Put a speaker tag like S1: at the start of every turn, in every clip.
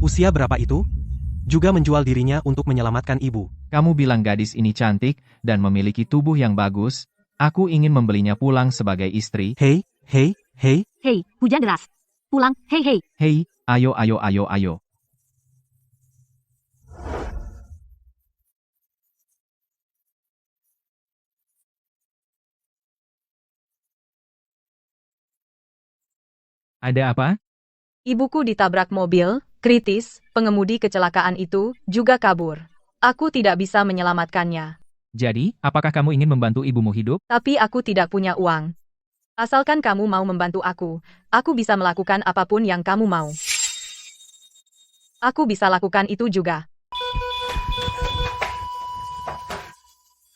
S1: Usia berapa itu? Juga menjual dirinya untuk menyelamatkan ibu.
S2: Kamu bilang gadis ini cantik dan memiliki tubuh yang bagus. Aku ingin membelinya pulang sebagai istri.
S1: Hei, hei, hei.
S3: Hei, hujan deras. Pulang, hei hei.
S2: Hei, ayo ayo ayo ayo. Ada apa?
S4: Ibuku ditabrak mobil, kritis, pengemudi kecelakaan itu juga kabur. Aku tidak bisa menyelamatkannya.
S2: Jadi, apakah kamu ingin membantu ibumu hidup?
S4: Tapi aku tidak punya uang. Asalkan kamu mau membantu aku bisa melakukan apapun yang kamu mau. Aku bisa lakukan itu juga.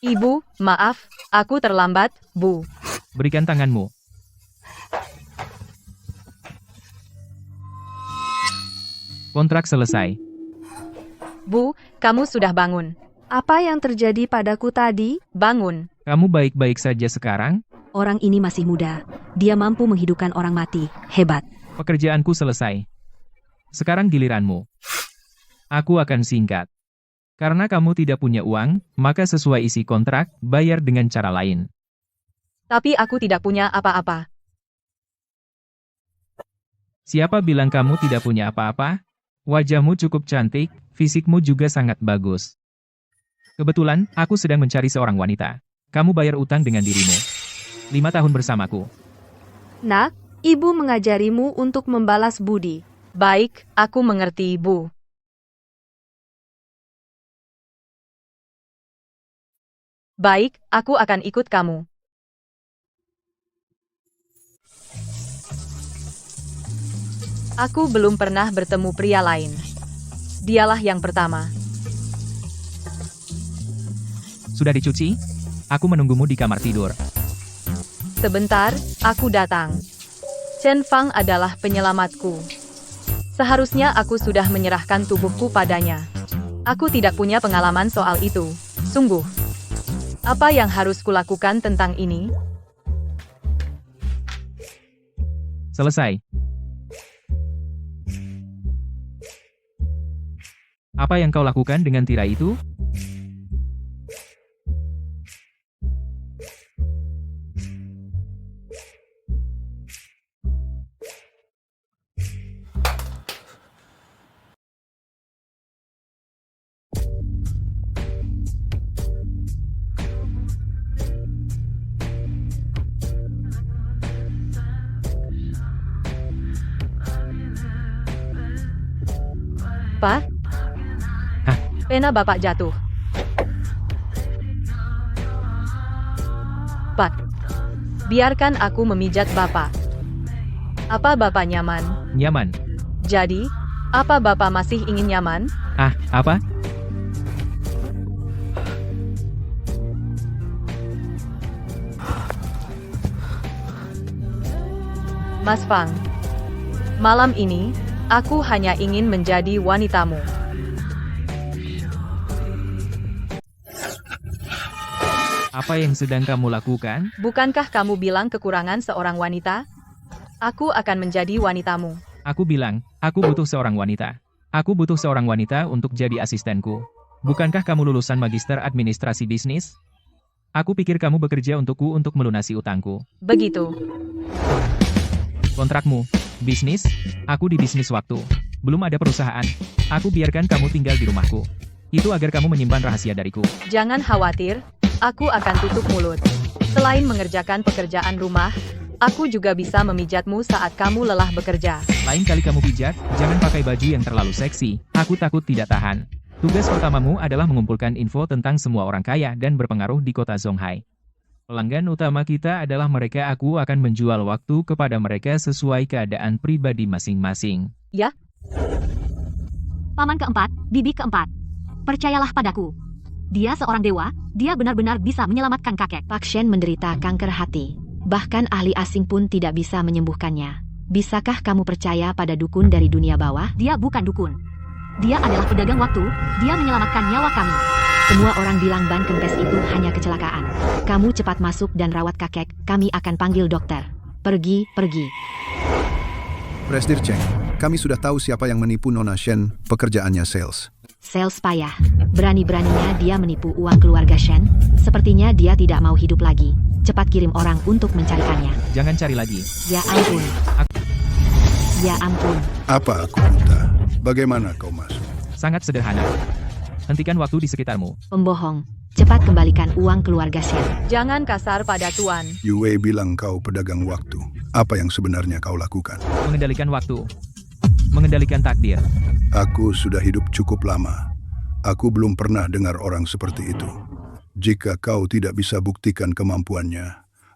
S4: Ibu, maaf, aku terlambat, Bu.
S2: Berikan tanganmu. Kontrak selesai.
S4: Bu, kamu sudah bangun.
S5: Apa yang terjadi padaku tadi?
S4: Bangun.
S2: Kamu baik-baik saja sekarang?
S3: Orang ini masih muda. Dia mampu menghidupkan orang mati. Hebat.
S2: Pekerjaanku selesai. Sekarang giliranmu. Aku akan singkat. Karena kamu tidak punya uang, maka sesuai isi kontrak, bayar dengan cara lain.
S4: Tapi aku tidak punya apa-apa.
S2: Siapa bilang kamu tidak punya apa-apa? Wajahmu cukup cantik, fisikmu juga sangat bagus. Kebetulan, aku sedang mencari seorang wanita. Kamu bayar utang dengan dirimu. 5 tahun bersamaku.
S5: Nak, ibu mengajarimu untuk membalas budi.
S4: Baik, aku mengerti, Bu. Baik, aku akan ikut kamu. Aku belum pernah bertemu pria lain. Dialah yang pertama.
S2: Sudah dicuci? Aku menunggumu di kamar tidur.
S4: Sebentar, aku datang. Chen Fang adalah penyelamatku. Seharusnya aku sudah menyerahkan tubuhku padanya. Aku tidak punya pengalaman soal itu. Sungguh. Apa yang harus kulakukan tentang ini?
S2: Selesai. Apa yang kau lakukan dengan tirai itu?
S4: Pak?
S2: Hah?
S4: Pena Bapak jatuh. Pak, biarkan aku memijat Bapak. Apa Bapak nyaman?
S2: Nyaman.
S4: Jadi, apa Bapak masih ingin nyaman?
S2: Ah, apa?
S4: Mas Fang, malam ini, aku hanya ingin menjadi wanitamu.
S2: Apa yang sedang kamu lakukan?
S4: Bukankah kamu bilang kekurangan seorang wanita? Aku akan menjadi wanitamu.
S2: Aku bilang, aku butuh seorang wanita. Aku butuh seorang wanita untuk jadi asistenku. Bukankah kamu lulusan magister administrasi bisnis? Aku pikir kamu bekerja untukku untuk melunasi utangku.
S4: Begitu.
S2: Kontrakmu. Bisnis? Aku di bisnis waktu. Belum ada perusahaan. Aku biarkan kamu tinggal di rumahku. Itu agar kamu menyimpan rahasia dariku.
S4: Jangan khawatir, aku akan tutup mulut. Selain mengerjakan pekerjaan rumah, aku juga bisa memijatmu saat kamu lelah bekerja.
S2: Lain kali kamu pijat, jangan pakai baju yang terlalu seksi. Aku takut tidak tahan. Tugas pertamamu adalah mengumpulkan info tentang semua orang kaya dan berpengaruh di kota Zonghai. Pelanggan utama kita adalah mereka. Aku akan menjual waktu kepada mereka sesuai keadaan pribadi masing-masing.
S4: Ya?
S3: Paman keempat, bibi keempat. Percayalah padaku. Dia seorang dewa, dia benar-benar bisa menyelamatkan kakek. Pak Shen menderita kanker hati. Bahkan ahli asing pun tidak bisa menyembuhkannya. Bisakah kamu percaya pada dukun dari dunia bawah? Dia bukan dukun. Dia adalah pedagang waktu, dia menyelamatkan nyawa kami. Semua orang bilang ban kempes itu hanya kecelakaan. Kamu cepat masuk dan rawat kakek, kami akan panggil dokter. Pergi, pergi.
S6: Presdir Cheng, kami sudah tahu siapa yang menipu Nona Shen, pekerjaannya sales.
S3: Sales payah. Berani-beraninya dia menipu uang keluarga Shen. Sepertinya dia tidak mau hidup lagi. Cepat kirim orang untuk mencarikannya.
S2: Jangan cari lagi.
S3: Ya ampun. Ya ampun.
S6: Apa aku buta? Bagaimana kau masuk?
S2: Sangat sederhana. Hentikan waktu di sekitarmu.
S3: Pembohong. Cepat kembalikan uang keluarga Shen.
S4: Jangan kasar pada Tuan.
S6: Yue bilang kau pedagang waktu. Apa yang sebenarnya kau lakukan?
S2: Mengendalikan waktu. Mengendalikan takdir.
S6: Aku sudah hidup cukup lama. Aku belum pernah dengar orang seperti itu. Jika kau tidak bisa buktikan kemampuannya,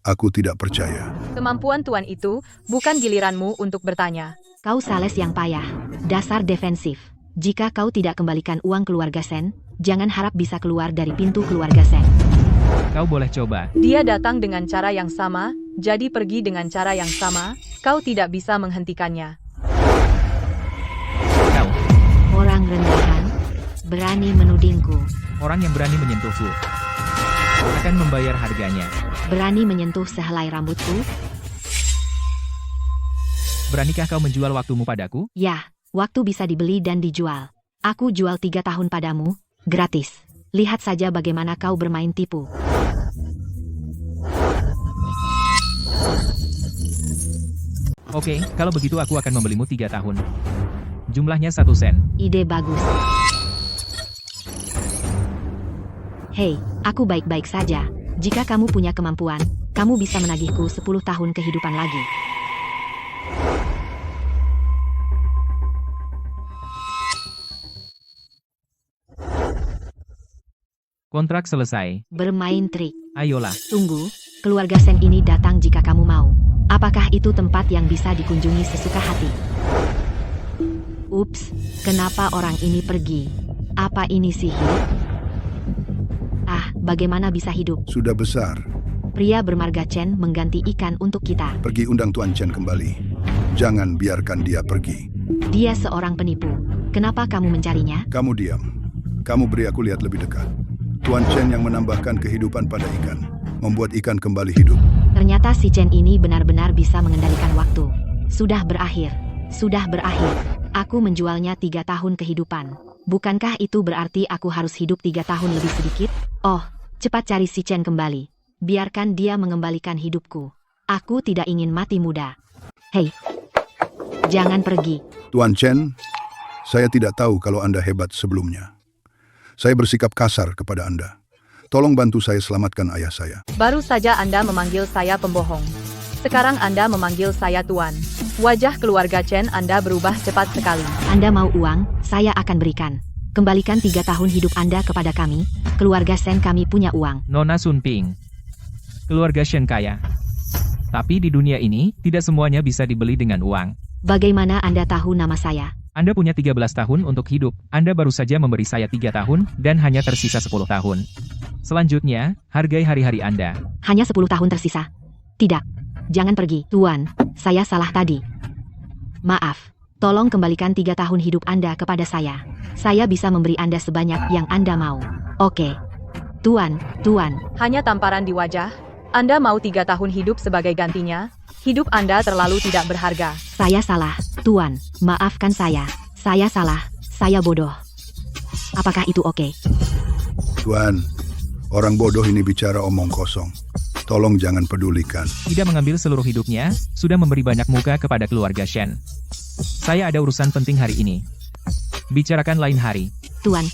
S6: aku tidak percaya.
S4: Kemampuan Tuan itu bukan giliranmu untuk bertanya.
S3: Kau sales yang payah. Dasar defensif. Jika kau tidak kembalikan uang keluarga Shen, jangan harap bisa keluar dari pintu keluarga Shen.
S2: Kau boleh coba.
S4: Dia datang dengan cara yang sama, jadi pergi dengan cara yang sama, kau tidak bisa menghentikannya.
S2: Kau.
S3: Orang rendahan, berani menudingku.
S2: Orang yang berani menyentuhku akan membayar harganya.
S3: Berani menyentuh sehelai rambutku?
S2: Beranikah kau menjual waktumu padaku?
S3: Ya, waktu bisa dibeli dan dijual. Aku jual 3 tahun padamu, gratis. Lihat saja bagaimana kau bermain tipu.
S2: Oke, kalau begitu aku akan membelimu 3 tahun. Jumlahnya 1 sen.
S3: Ide bagus. Hei, aku baik-baik saja. Jika kamu punya kemampuan, kamu bisa menagihku 10 tahun kehidupan lagi.
S2: Kontrak selesai.
S3: Bermain trik.
S2: Ayolah.
S3: Tunggu, keluarga Shen ini datang jika kamu mau. Apakah itu tempat yang bisa dikunjungi sesuka hati? Ups, kenapa orang ini pergi? Apa ini sihir? Ah, bagaimana bisa hidup?
S6: Sudah besar.
S3: Pria bermarga Chen mengganti ikan untuk kita.
S6: Pergi undang Tuan Chen kembali. Jangan biarkan dia pergi.
S3: Dia seorang penipu. Kenapa kamu mencarinya?
S6: Kamu diam. Kamu beri aku lihat lebih dekat. Tuan Chen yang menambahkan kehidupan pada ikan. Membuat ikan kembali hidup.
S3: Ternyata si Chen ini benar-benar bisa mengendalikan waktu. Sudah berakhir. Sudah berakhir. Aku menjualnya 3 tahun kehidupan. Bukankah itu berarti aku harus hidup 3 tahun lebih sedikit? Oh, cepat cari si Chen kembali. Biarkan dia mengembalikan hidupku. Aku tidak ingin mati muda. Hei, jangan pergi.
S6: Tuan Chen, saya tidak tahu kalau Anda hebat sebelumnya. Saya bersikap kasar kepada Anda. Tolong bantu saya selamatkan ayah saya.
S4: Baru saja Anda memanggil saya pembohong. Sekarang Anda memanggil saya Tuan. Wajah keluarga Chen Anda berubah cepat sekali.
S3: Anda mau uang, saya akan berikan. Kembalikan 3 tahun hidup Anda kepada kami. Keluarga Shen kami punya uang.
S2: Nona Sun Ping. Keluarga Shen kaya. Tapi di dunia ini, tidak semuanya bisa dibeli dengan uang.
S3: Bagaimana Anda tahu nama saya?
S2: Anda punya 13 tahun untuk hidup. Anda baru saja memberi saya 3 tahun, dan hanya tersisa 10 tahun. Selanjutnya, hargai hari-hari Anda.
S3: Hanya 10 tahun tersisa. Tidak. Jangan pergi, Tuan. Saya salah tadi. Maaf. Tolong kembalikan 3 tahun hidup Anda kepada saya. Saya bisa memberi Anda sebanyak yang Anda mau. Oke. Tuan.
S4: Hanya tamparan di wajah. Anda mau 3 tahun hidup sebagai gantinya? Hidup Anda terlalu tidak berharga.
S3: Saya salah, Tuan. Maafkan saya. Saya salah. Saya bodoh. Apakah itu oke?
S6: Tuan, orang bodoh ini bicara omong kosong. Tolong jangan pedulikan.
S2: Tidak mengambil seluruh hidupnya, sudah memberi banyak muka kepada keluarga Shen. Saya ada urusan penting hari ini. Bicarakan lain hari.
S3: Tuan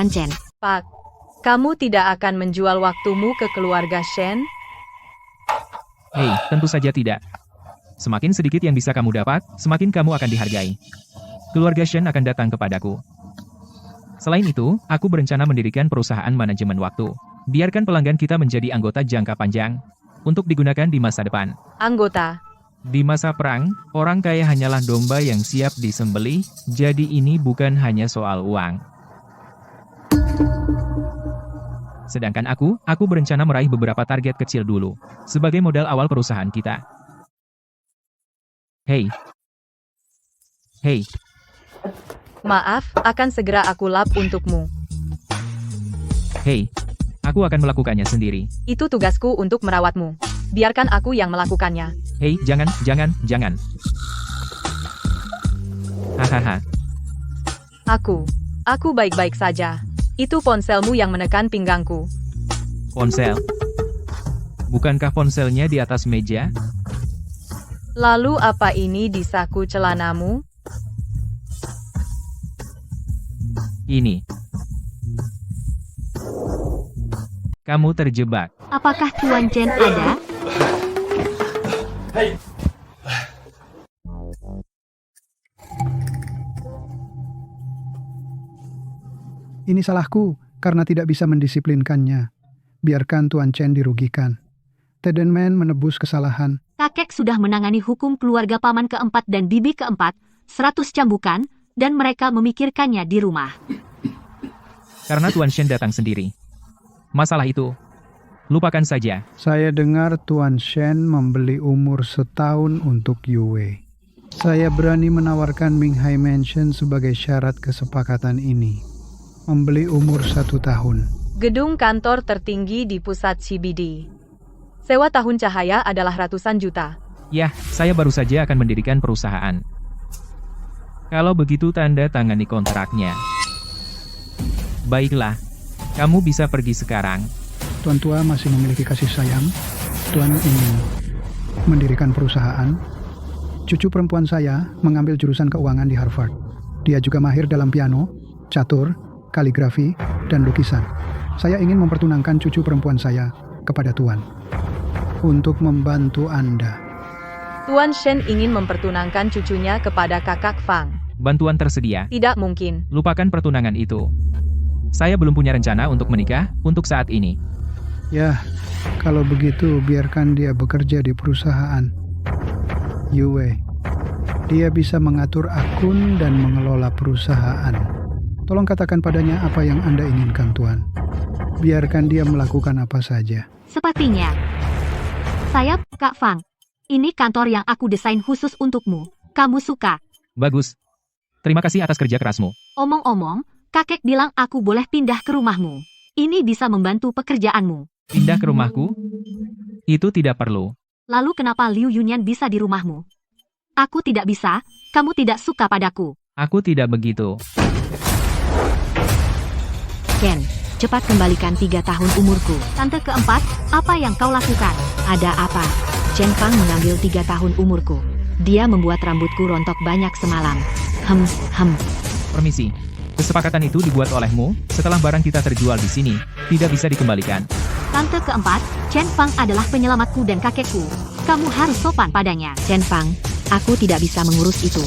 S3: Chen.
S4: Pak, kamu tidak akan menjual waktumu ke keluarga Shen?
S2: Hei, tentu saja tidak. Semakin sedikit yang bisa kamu dapat, semakin kamu akan dihargai. Keluarga Shen akan datang kepadaku. Selain itu, aku berencana mendirikan perusahaan manajemen waktu. Biarkan pelanggan kita menjadi anggota jangka panjang, untuk digunakan di masa depan.
S4: Anggota.
S2: Di masa perang, orang kaya hanyalah domba yang siap disembelih, jadi ini bukan hanya soal uang. Sedangkan aku berencana meraih beberapa target kecil dulu, sebagai modal awal perusahaan kita. Hei.
S4: Maaf, akan segera aku lap untukmu.
S2: Hei, aku akan melakukannya sendiri.
S4: Itu tugasku untuk merawatmu. Biarkan aku yang melakukannya.
S2: Hei, jangan. Hahaha.
S4: Aku baik-baik saja. Itu ponselmu yang menekan pinggangku.
S2: Ponsel? Bukankah ponselnya di atas meja?
S4: Lalu apa ini di saku celanamu?
S2: Ini. Kamu terjebak.
S3: Apakah Tuan Chen ada?
S7: Ini salahku karena tidak bisa mendisiplinkannya. Biarkan Tuan Chen dirugikan. Tedenman menebus kesalahan.
S3: Kakek sudah menangani hukum keluarga paman keempat dan bibi keempat, 100 cambukan, dan mereka memikirkannya di rumah.
S2: Karena Tuan Shen datang sendiri. Masalah itu, lupakan saja.
S7: Saya dengar Tuan Shen membeli umur setahun untuk Yue. Saya berani menawarkan Minghai Mansion sebagai syarat kesepakatan ini. Membeli umur 1 tahun.
S4: Gedung kantor tertinggi di pusat CBD. Sewa tahun cahaya adalah ratusan juta.
S2: Yah, saya baru saja akan mendirikan perusahaan. Kalau begitu tanda tangani kontraknya. Baiklah, kamu bisa pergi sekarang.
S7: Tuan tua masih memiliki kasih sayang. Tuan ingin mendirikan perusahaan. Cucu perempuan saya mengambil jurusan keuangan di Harvard. Dia juga mahir dalam piano, catur, kaligrafi, dan lukisan. Saya ingin mempertunangkan cucu perempuan saya kepada Tuan. Untuk membantu Anda.
S4: Tuan Shen ingin mempertunangkan cucunya kepada kakak Fang.
S2: Bantuan tersedia.
S4: Tidak mungkin.
S2: Lupakan pertunangan itu. Saya belum punya rencana untuk menikah untuk saat ini.
S7: Ya, kalau begitu biarkan dia bekerja di perusahaan. Yue, dia bisa mengatur akun dan mengelola perusahaan. Tolong katakan padanya apa yang Anda inginkan, Tuan. Biarkan dia melakukan apa saja.
S3: Sepertinya. Saya, Kak Fang. Ini kantor yang aku desain khusus untukmu. Kamu suka?
S2: Bagus. Terima kasih atas kerja kerasmu.
S3: Omong-omong, kakek bilang aku boleh pindah ke rumahmu. Ini bisa membantu pekerjaanmu.
S2: Pindah ke rumahku? Itu tidak perlu.
S3: Lalu kenapa Liu Yunyan bisa di rumahmu? Aku tidak bisa, kamu tidak suka padaku.
S2: Aku tidak begitu.
S3: Ken, cepat kembalikan 3 tahun umurku. Tante keempat, apa yang kau lakukan? Ada apa? Chen Fang mengambil 3 tahun umurku. Dia membuat rambutku rontok banyak semalam.
S2: Permisi. Kesepakatan itu dibuat olehmu, setelah barang kita terjual di sini, tidak bisa dikembalikan.
S3: Tante keempat, Chen Fang adalah penyelamatku dan kakekku. Kamu harus sopan padanya. Chen Fang, aku tidak bisa mengurus itu.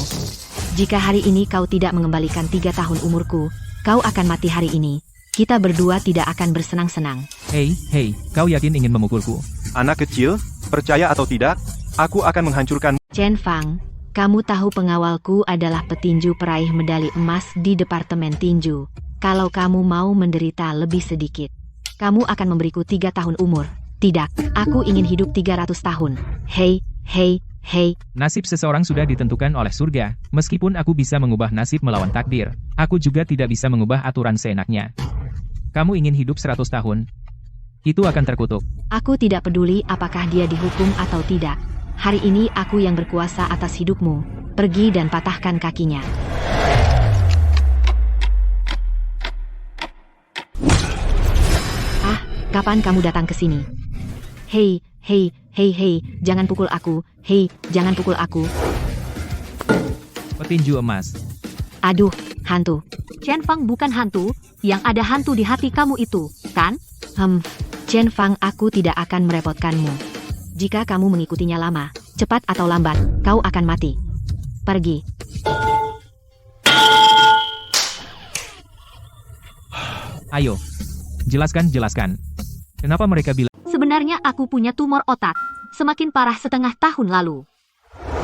S3: Jika hari ini kau tidak mengembalikan 3 tahun umurku, kau akan mati hari ini. Kita berdua tidak akan bersenang-senang.
S2: Hei, kau yakin ingin memukulku?
S1: Anak kecil, percaya atau tidak, aku akan menghancurkan.
S3: Chen Fang, kamu tahu pengawalku adalah petinju peraih medali emas di Departemen Tinju. Kalau kamu mau menderita lebih sedikit, kamu akan memberiku 3 tahun umur. Tidak, aku ingin hidup 300 tahun. Hei.
S2: Nasib seseorang sudah ditentukan oleh surga. Meskipun aku bisa mengubah nasib melawan takdir, aku juga tidak bisa mengubah aturan seenaknya. Kamu ingin hidup 100 tahun? Itu akan terkutuk.
S3: Aku tidak peduli apakah dia dihukum atau tidak. Hari ini aku yang berkuasa atas hidupmu. Pergi dan patahkan kakinya. Ah, kapan kamu datang ke sini? Hei, jangan pukul aku. Hei, jangan pukul aku.
S2: Petinju emas.
S3: Aduh, hantu. Chen Fang bukan hantu, yang ada hantu di hati kamu itu, kan? Chen Fang, aku tidak akan merepotkanmu. Jika kamu mengikutinya lama, cepat atau lambat, kau akan mati. Pergi.
S2: Ayo, jelaskan. Kenapa mereka bilang?
S3: Sebenarnya aku punya tumor otak, semakin parah setengah tahun lalu.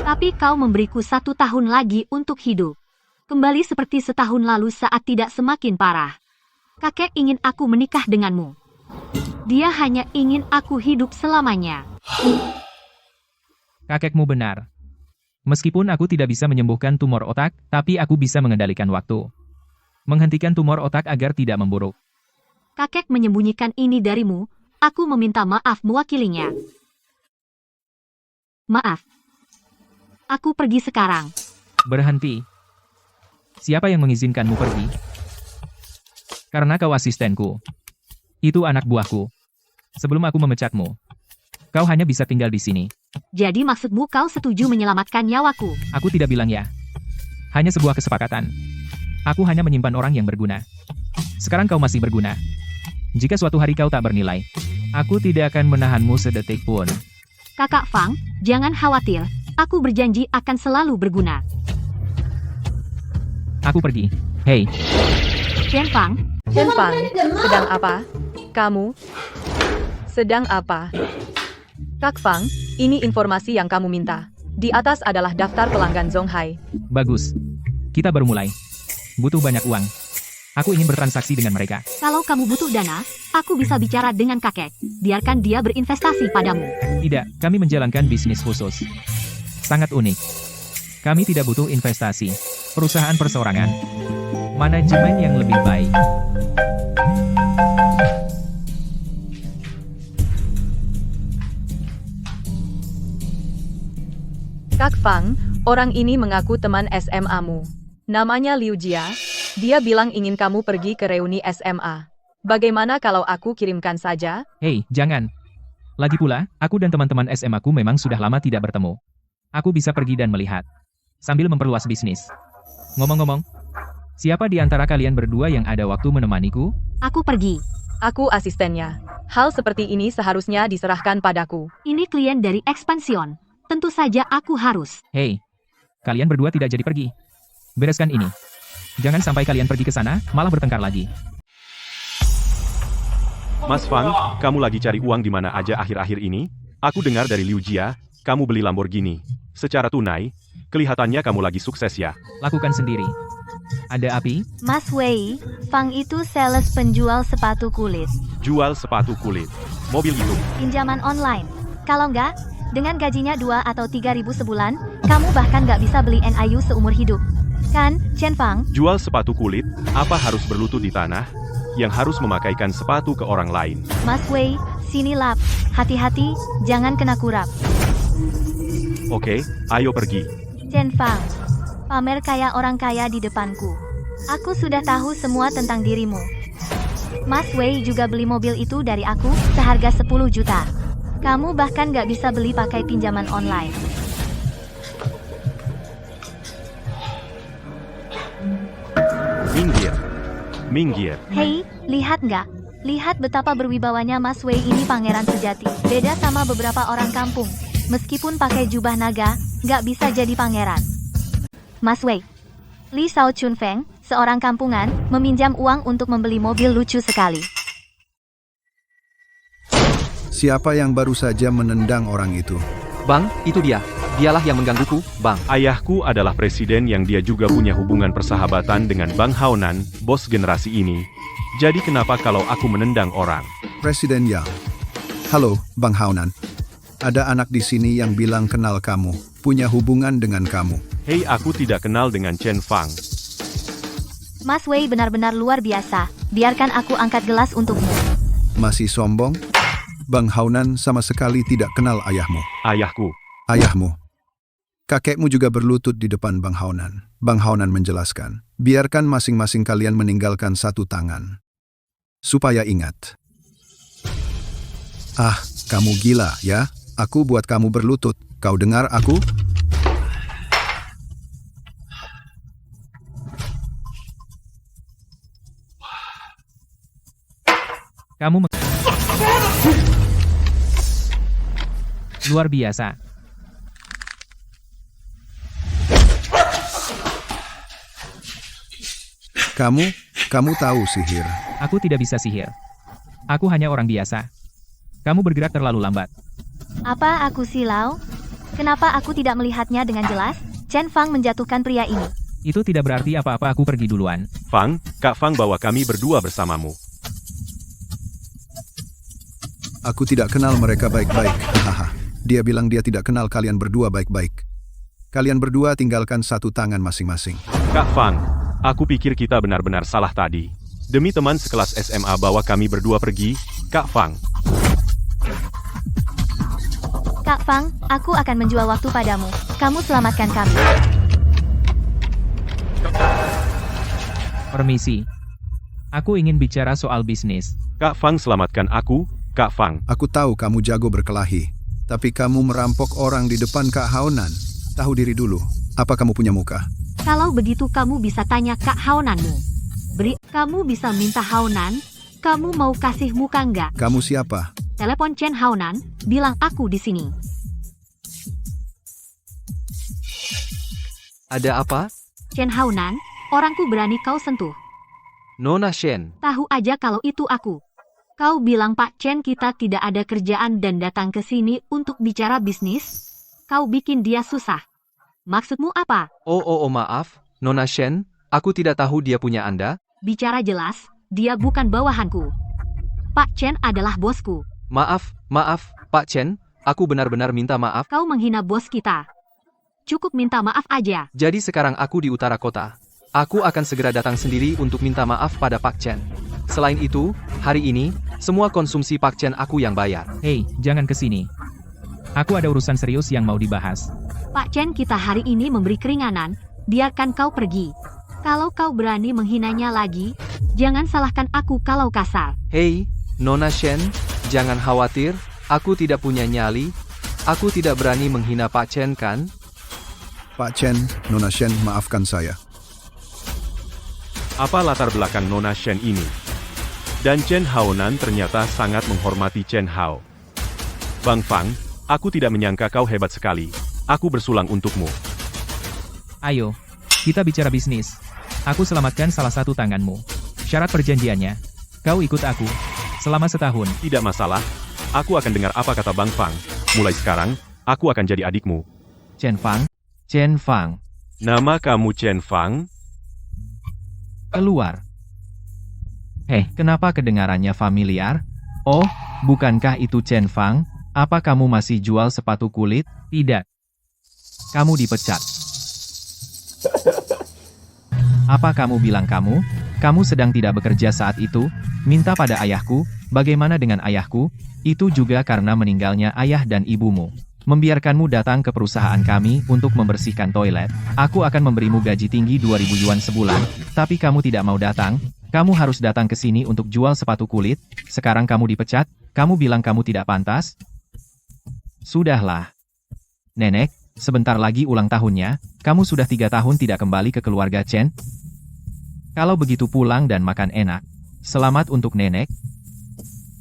S3: Tapi kau memberiku 1 tahun lagi untuk hidup. Kembali seperti setahun lalu saat tidak semakin parah. Kakek ingin aku menikah denganmu. Dia hanya ingin aku hidup selamanya.
S2: Kakekmu benar. Meskipun aku tidak bisa menyembuhkan tumor otak, tapi aku bisa mengendalikan waktu. Menghentikan tumor otak agar tidak memburuk.
S3: Kakek menyembunyikan ini darimu, aku meminta maaf mewakilinya. Maaf. Aku pergi sekarang.
S2: Berhenti. Siapa yang mengizinkanmu pergi? Karena kau asistenku. Itu anak buahku. Sebelum aku memecatmu, kau hanya bisa tinggal di sini.
S3: Jadi maksudmu kau setuju menyelamatkan nyawaku?
S2: Aku tidak bilang ya. Hanya sebuah kesepakatan. Aku hanya menyimpan orang yang berguna. Sekarang kau masih berguna. Jika suatu hari kau tak bernilai, aku tidak akan menahanmu sedetik pun.
S3: Kakak Fang, jangan khawatir. Aku berjanji akan selalu berguna.
S2: Aku pergi. Hei,
S3: Chen Fang,
S4: Chen Fang, sedang apa? Kamu? Sedang apa? Kak Fang, ini informasi yang kamu minta. Di atas adalah daftar pelanggan Zonghai.
S2: bagus. Kita baru mulai. Butuh banyak uang. Aku ingin bertransaksi dengan mereka.
S3: kalau kamu butuh dana, aku bisa bicara dengan kakek. Biarkan dia berinvestasi padamu.
S2: Tidak, kami menjalankan bisnis khusus. Sangat unik. Kami tidak butuh investasi. Perusahaan perseorangan. Manajemen yang lebih baik.
S4: Kak Fang, orang ini mengaku teman SMA-mu. Namanya Liu Jia. Dia bilang ingin kamu pergi ke reuni SMA. Bagaimana kalau aku kirimkan saja?
S2: Hei, jangan. Lagi pula, aku dan teman-teman SMA-ku memang sudah lama tidak bertemu. Aku bisa pergi dan melihat. Sambil memperluas bisnis. Ngomong-ngomong, siapa di antara kalian berdua yang ada waktu menemaniku?
S3: Aku pergi.
S4: Aku asistennya. Hal seperti ini seharusnya diserahkan padaku.
S3: Ini klien dari Expansion. Tentu saja aku harus.
S2: Hei, kalian berdua tidak jadi pergi. Bereskan ini. Jangan sampai kalian pergi ke sana, malah bertengkar lagi.
S8: Mas Fang, kamu lagi cari uang di mana aja akhir-akhir ini? Aku dengar dari Liu Jia, kamu beli Lamborghini. Secara tunai, kelihatannya kamu lagi sukses ya.
S2: Lakukan sendiri. Ada api?
S5: Mas Wei, Fang itu sales penjual sepatu kulit.
S8: Jual sepatu kulit. Mobil itu.
S5: Pinjaman online. Kalau enggak, dengan gajinya 2 atau 3 ribu sebulan, kamu bahkan nggak bisa beli NIU seumur hidup. Kan, Chen Fang?
S8: Jual sepatu kulit, apa harus berlutut di tanah? Yang harus memakaikan sepatu ke orang lain.
S5: Mas Wei, sini lap. Hati-hati, jangan kena kurap.
S8: Oke, ayo pergi.
S5: Chen Fang, pamer kayak orang kaya di depanku. Aku sudah tahu semua tentang dirimu. Mas Wei juga beli mobil itu dari aku, seharga 10 juta. Kamu bahkan nggak bisa beli pakai pinjaman online.
S8: Minggir. Minggir.
S5: Hei, lihat nggak? Lihat betapa berwibawanya Mas Wei ini pangeran sejati. Beda sama beberapa orang kampung. Meskipun pakai jubah naga, nggak bisa jadi pangeran. Mas Wei. Li Shao Chunfeng, seorang kampungan, meminjam uang untuk membeli mobil lucu sekali.
S6: Siapa yang baru saja menendang orang itu?
S1: Bang, itu dia. Dialah yang menggangguku, Bang.
S8: Ayahku adalah presiden yang dia juga punya hubungan persahabatan dengan Bang Haonan, bos generasi ini. Jadi kenapa kalau aku menendang orang?
S6: Presiden Yang. Halo, Bang Haonan. Ada anak di sini yang bilang kenal kamu, punya hubungan dengan kamu.
S8: Hei, aku tidak kenal dengan Chen Fang.
S5: Mas Wei benar-benar luar biasa. Biarkan aku angkat gelas untukmu.
S6: Masih sombong? Bang Haonan sama sekali tidak kenal ayahmu.
S8: Ayahku.
S6: Ayahmu. Kakekmu juga berlutut di depan Bang Haonan. Bang Haonan menjelaskan, biarkan masing-masing kalian meninggalkan satu tangan. Supaya ingat. Ah, kamu gila ya? Aku buat kamu berlutut. Kau dengar aku?
S2: Kamu luar biasa.
S6: Kamu tahu sihir.
S2: Aku tidak bisa sihir. Aku hanya orang biasa. Kamu bergerak terlalu lambat.
S5: Apa aku silau? Kenapa aku tidak melihatnya dengan jelas? Chen Fang menjatuhkan pria ini.
S2: Itu tidak berarti apa-apa, aku pergi duluan.
S8: Fang, Kak Fang bawa kami berdua bersamamu.
S6: Aku tidak kenal mereka baik-baik. Hahaha. Dia bilang dia tidak kenal kalian berdua baik-baik. Kalian berdua tinggalkan satu tangan masing-masing.
S8: Kak Fang, aku pikir kita benar-benar salah tadi. Demi teman sekelas SMA bawa kami berdua pergi, Kak Fang.
S5: Kak Fang, aku akan menjual waktu padamu. Kamu selamatkan kami.
S2: Permisi. Aku ingin bicara soal bisnis.
S8: Kak Fang, selamatkan aku, Kak Fang.
S6: Aku tahu kamu jago berkelahi, tapi kamu merampok orang di depan Kak Haonan. Tahu diri dulu, apa kamu punya muka?
S3: Kalau begitu kamu bisa tanya Kak Haonanmu. Kamu bisa minta Haonan, kamu mau kasih muka nggak?
S6: Kamu siapa?
S3: Telepon Chen Haonan, bilang aku di sini.
S9: Ada apa?
S3: Chen Haonan, orangku berani kau sentuh.
S9: Nona Shen.
S3: Tahu aja kalau itu aku. Kau bilang Pak Chen kita tidak ada kerjaan dan datang ke sini untuk bicara bisnis? Kau bikin dia susah. Maksudmu apa?
S9: Oh, maaf, Nona Shen, aku tidak tahu dia punya Anda.
S3: Bicara jelas, dia bukan bawahanku. Pak Chen adalah bosku.
S9: Maaf, Pak Chen, aku benar-benar minta maaf.
S3: Kau menghina bos kita. Cukup minta maaf aja.
S9: Jadi sekarang aku di utara kota. Aku akan segera datang sendiri untuk minta maaf pada Pak Chen. Selain itu, hari ini, semua konsumsi Pak Chen aku yang bayar.
S2: Hei, jangan ke sini. Aku ada urusan serius yang mau dibahas.
S3: Pak Chen kita hari ini memberi keringanan, biarkan kau pergi. Kalau kau berani menghinanya lagi, jangan salahkan aku kalau kasar.
S9: Hei, Nona Shen, jangan khawatir, aku tidak punya nyali. Aku tidak berani menghina Pak Chen kan?
S6: Pak Chen, Nona Shen, maafkan saya.
S8: Apa latar belakang Nona Shen ini? Dan Chen Haonan ternyata sangat menghormati Chen Hao. Bang Fang, aku tidak menyangka kau hebat sekali. Aku bersulang untukmu.
S2: Ayo, kita bicara bisnis. Aku selamatkan salah satu tanganmu. Syarat perjanjiannya, kau ikut aku selama setahun.
S8: Tidak masalah, aku akan dengar apa kata Bang Fang. Mulai sekarang, aku akan jadi adikmu.
S2: Chen Fang? Chen Fang,
S8: Nama kamu Chen Fang?
S2: keluar. Kenapa kedengarannya familiar? Oh, bukankah itu Chen Fang? Apa kamu masih jual sepatu kulit? Tidak. Kamu dipecat. Apa kamu bilang kamu? Kamu sedang tidak bekerja saat itu? Minta pada ayahku? Bagaimana dengan ayahku? Itu juga karena meninggalnya ayah dan ibumu. Membiarkanmu datang ke perusahaan kami untuk membersihkan toilet. Aku akan memberimu gaji tinggi 2.000 yuan sebulan, tapi kamu tidak mau datang. Kamu harus datang ke sini untuk jual sepatu kulit. Sekarang kamu dipecat. Kamu bilang kamu tidak pantas? Sudahlah. Nenek, sebentar lagi ulang tahunnya. Kamu sudah 3 tahun tidak kembali ke keluarga Chen. Kalau begitu pulang dan makan enak. Selamat untuk nenek.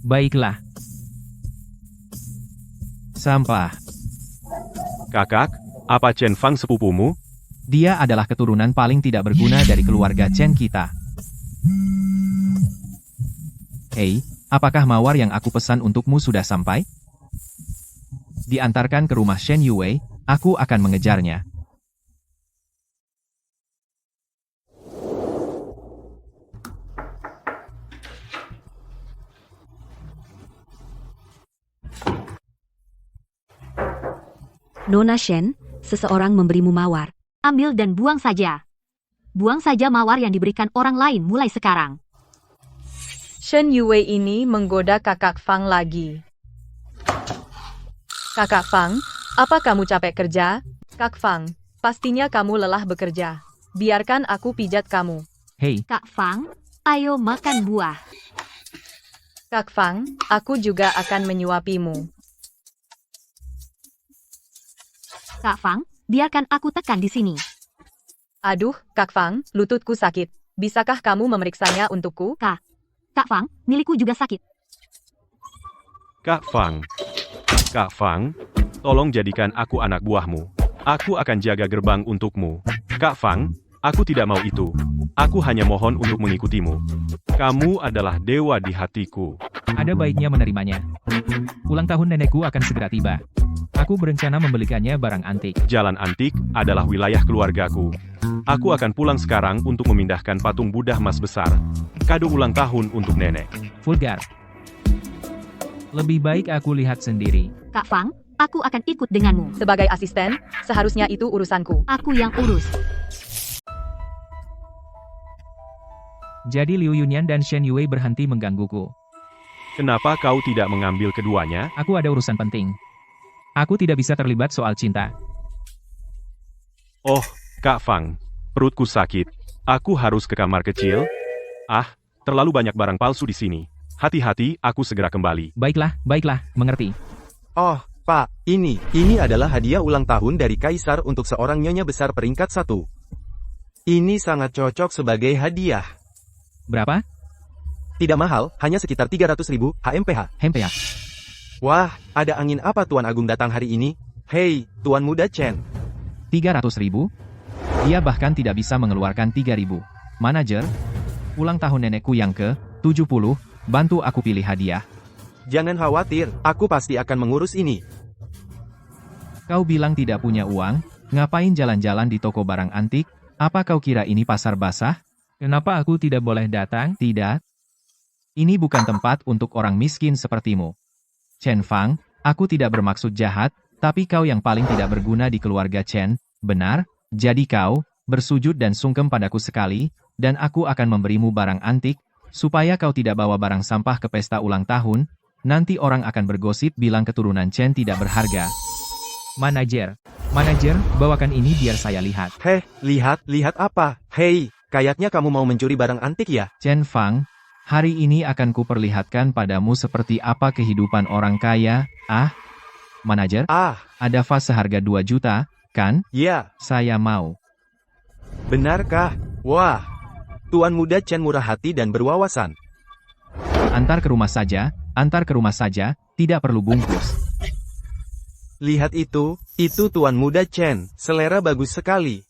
S2: Baiklah. Sampah.
S8: Kakak, apa Chen Fang sepupumu?
S2: Dia adalah keturunan paling tidak berguna dari keluarga Chen kita. Hei, apakah mawar yang aku pesan untukmu sudah sampai? Diantarkan ke rumah Shen Yue, aku akan mengejarnya.
S3: Nona Shen, seseorang memberimu mawar. Ambil dan buang saja. Buang saja mawar yang diberikan orang lain mulai sekarang.
S4: Shen Yue ini menggoda Kakak Fang lagi. Kakak Fang, apa kamu capek kerja? Kak Fang, pastinya kamu lelah bekerja. Biarkan aku pijat kamu.
S2: Hei,
S3: Kak Fang, ayo makan buah.
S4: Kak Fang, aku juga akan menyuapimu.
S3: Kak Fang, biarkan aku tekan di sini.
S4: Aduh, Kak Fang, lututku sakit. Bisakah kamu memeriksanya untukku?
S3: Kak Fang, milikku juga sakit.
S8: Kak Fang, tolong jadikan aku anak buahmu. Aku akan jaga gerbang untukmu. Kak Fang, aku tidak mau itu. Aku hanya mohon untuk mengikutimu. Kamu adalah dewa di hatiku.
S2: ada baiknya menerimanya. Ulang tahun nenekku akan segera tiba. Aku berencana membelikannya barang antik.
S8: Jalan Antik adalah wilayah keluargaku. Aku akan pulang sekarang untuk memindahkan patung Buddha emas besar. Kado ulang tahun untuk nenek.
S2: Vulgar. Lebih baik aku lihat sendiri.
S3: Kak Fang, aku akan ikut denganmu.
S4: Sebagai asisten, seharusnya itu urusanku.
S3: Aku yang urus.
S2: Jadi Liu Yunyan dan Shen Yue berhenti menggangguku.
S8: Kenapa kau tidak mengambil keduanya?
S2: Aku ada urusan penting. Aku tidak bisa terlibat soal cinta.
S8: Oh, Kak Fang, perutku sakit. Aku harus ke kamar kecil. Ah, terlalu banyak barang palsu di sini. Hati-hati, aku segera kembali.
S2: Baiklah, mengerti.
S10: Oh, Pak, ini adalah hadiah ulang tahun dari Kaisar untuk seorang nyonya besar peringkat 1. Ini sangat cocok sebagai hadiah.
S2: Berapa?
S10: Tidak mahal, hanya sekitar 300.000 HMPH.
S2: Hempea.
S10: Wah, ada angin apa Tuan Agung datang hari ini? Hei, Tuan Muda Chen.
S2: 300.000? Dia bahkan tidak bisa mengeluarkan 3.000. Manajer, ulang tahun nenekku yang ke-70, bantu aku pilih hadiah.
S10: Jangan khawatir, aku pasti akan mengurus ini.
S2: Kau bilang tidak punya uang, ngapain jalan-jalan di toko barang antik? Apa kau kira ini pasar basah? Kenapa aku tidak boleh datang? Tidak. Ini bukan tempat untuk orang miskin sepertimu. Chen Fang, aku tidak bermaksud jahat, tapi kau yang paling tidak berguna di keluarga Chen, benar? Jadi kau, bersujud dan sungkem padaku sekali, dan aku akan memberimu barang antik, supaya kau tidak bawa barang sampah ke pesta ulang tahun, nanti orang akan bergosip bilang keturunan Chen tidak berharga. Manajer, bawakan ini biar saya lihat.
S10: Heh, lihat apa? Hei, kayaknya kamu mau mencuri barang antik ya?
S2: Chen Fang, hari ini akan kuperlihatkan padamu seperti apa kehidupan orang kaya. Manajer, ada vas seharga 2 juta, kan?
S10: Ya.
S2: Saya mau.
S10: Benarkah? Wah, Tuan Muda Chen murah hati dan berwawasan.
S2: Antar ke rumah saja, tidak perlu bungkus.
S10: Lihat itu Tuan Muda Chen, selera bagus sekali.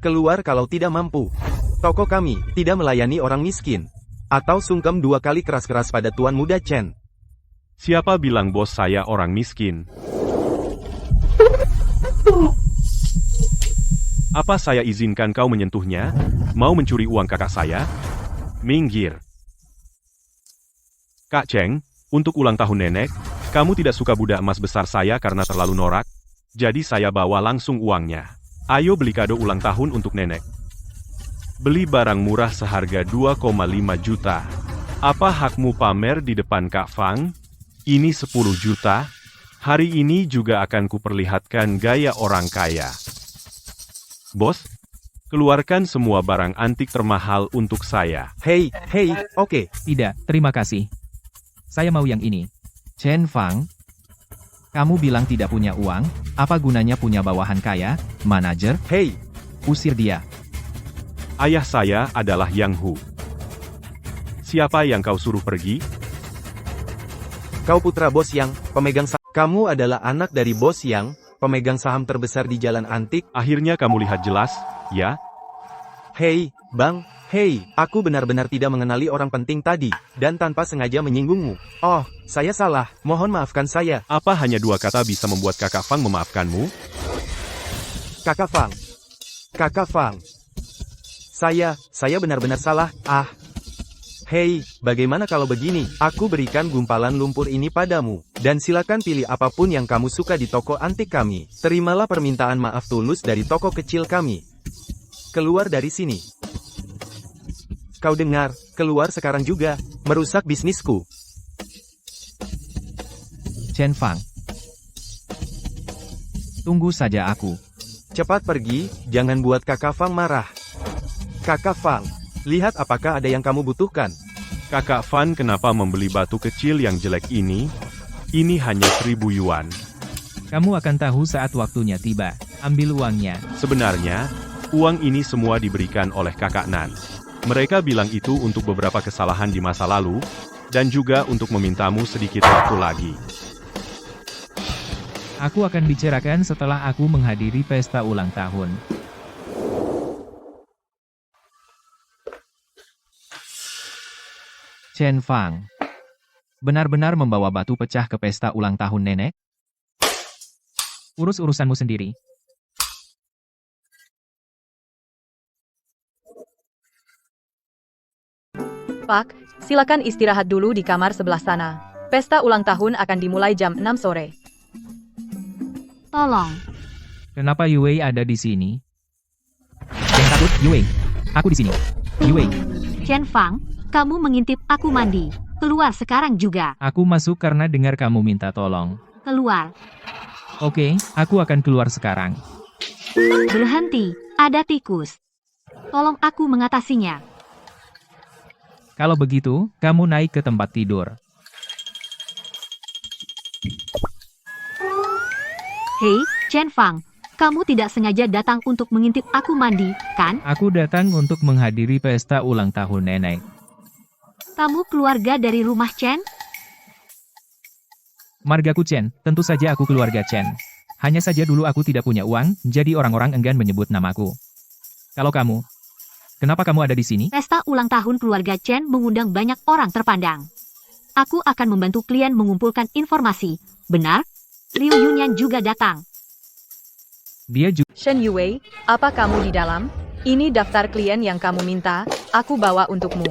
S10: Keluar kalau tidak mampu. Toko kami tidak melayani orang miskin. Atau sungkem 2 kali keras-keras pada Tuan Muda Chen.
S8: Siapa bilang bos saya orang miskin? Apa saya izinkan kau menyentuhnya? Mau mencuri uang kakak saya? Minggir. Kak Cheng, untuk ulang tahun nenek, kamu tidak suka budak emas besar saya karena terlalu norak? Jadi saya bawa langsung uangnya. Ayo beli kado ulang tahun untuk nenek. Beli barang murah seharga 2,5 juta. Apa hakmu pamer di depan Kak Fang? Ini 10 juta. Hari ini juga akan kuperlihatkan gaya orang kaya. Bos, keluarkan semua barang antik termahal untuk saya.
S10: Hei, oke.
S2: Tidak, terima kasih. Saya mau yang ini. Chen Fang, kamu bilang tidak punya uang, apa gunanya punya bawahan kaya, manajer?
S10: Hei,
S2: usir dia.
S8: Ayah saya adalah Yang Hu. Siapa yang kau suruh pergi?
S10: Kau putra bos Yang, pemegang saham. Kamu adalah anak dari bos Yang, pemegang saham terbesar di jalan antik.
S8: Akhirnya kamu lihat jelas, ya?
S10: Hei, Bang. Hei, aku benar-benar tidak mengenali orang penting tadi, dan tanpa sengaja menyinggungmu. Oh, saya salah. Mohon maafkan saya.
S8: Apa hanya 2 kata bisa membuat Kakak Fang memaafkanmu?
S10: Kakak Fang. Saya benar-benar salah. Hei, bagaimana kalau begini? Aku berikan gumpalan lumpur ini padamu, dan silakan pilih apapun yang kamu suka di toko antik kami. Terimalah permintaan maaf tulus dari toko kecil kami. Keluar dari sini. Kau dengar, keluar sekarang juga, merusak bisnisku.
S2: Chen Fang. Tunggu saja aku.
S10: Cepat pergi, jangan buat Kakak Fang marah. Kakak Fang, lihat apakah ada yang kamu butuhkan.
S8: Kakak Fan kenapa membeli batu kecil yang jelek ini? Ini hanya 1.000 yuan.
S2: Kamu akan tahu saat waktunya tiba. Ambil uangnya.
S8: Sebenarnya, uang ini semua diberikan oleh Kakak Nan. Mereka bilang itu untuk beberapa kesalahan di masa lalu, dan juga untuk memintamu sedikit waktu lagi.
S2: Aku akan bicarakan setelah aku menghadiri pesta ulang tahun. Chen Fang, benar-benar membawa batu pecah ke pesta ulang tahun nenek? Urus urusanmu sendiri.
S4: Pak, silakan istirahat dulu di kamar sebelah sana. Pesta ulang tahun akan dimulai jam 6 sore.
S3: Tolong.
S2: Kenapa Yue ada di sini? Jangan takut, Yue. Aku di sini. Yue.
S3: Chen Fang, kamu mengintip aku mandi. Keluar sekarang juga.
S2: Aku masuk karena dengar kamu minta tolong.
S3: Keluar.
S2: Oke, aku akan keluar sekarang.
S3: Berhenti, ada tikus. Tolong aku mengatasinya.
S2: Kalau begitu, kamu naik ke tempat tidur.
S3: Hei, Chen Fang, kamu tidak sengaja datang untuk mengintip aku mandi, kan?
S2: Aku datang untuk menghadiri pesta ulang tahun nenek.
S3: Kamu keluarga dari rumah Chen?
S2: Margaku Chen, tentu saja aku keluarga Chen. Hanya saja dulu aku tidak punya uang, jadi orang-orang enggan menyebut namaku. Kalau kamu, kenapa kamu ada di sini?
S3: Pesta ulang tahun keluarga Chen mengundang banyak orang terpandang. Aku akan membantu klien mengumpulkan informasi. Benar? Liu Yunyan juga datang.
S2: Dia juga...
S4: Shen Yue, apa kamu di dalam? Ini daftar klien yang kamu minta, aku bawa untukmu.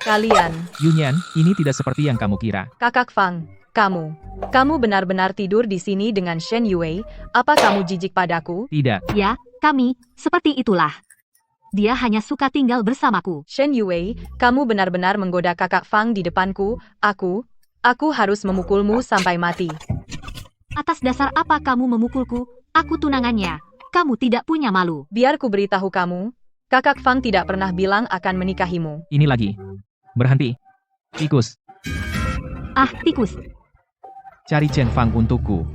S4: Kalian,
S2: Yunyan, ini tidak seperti yang kamu kira.
S4: Kakak Fang, kamu benar-benar tidur di sini dengan Shen Yue, apa kamu jijik padaku?
S2: Tidak.
S3: Ya, kami, seperti itulah. Dia hanya suka tinggal bersamaku.
S4: Shen Yue, kamu benar-benar menggoda kakak Fang di depanku, aku harus memukulmu sampai mati.
S3: Atas dasar apa kamu memukulku? Aku tunangannya. Kamu tidak punya malu.
S4: Biar ku beritahu kamu, kakak Fang tidak pernah bilang akan menikahimu.
S2: Ini lagi. Berhenti. Tikus,
S3: Ah, tikus.
S2: cari Chen Fang untukku.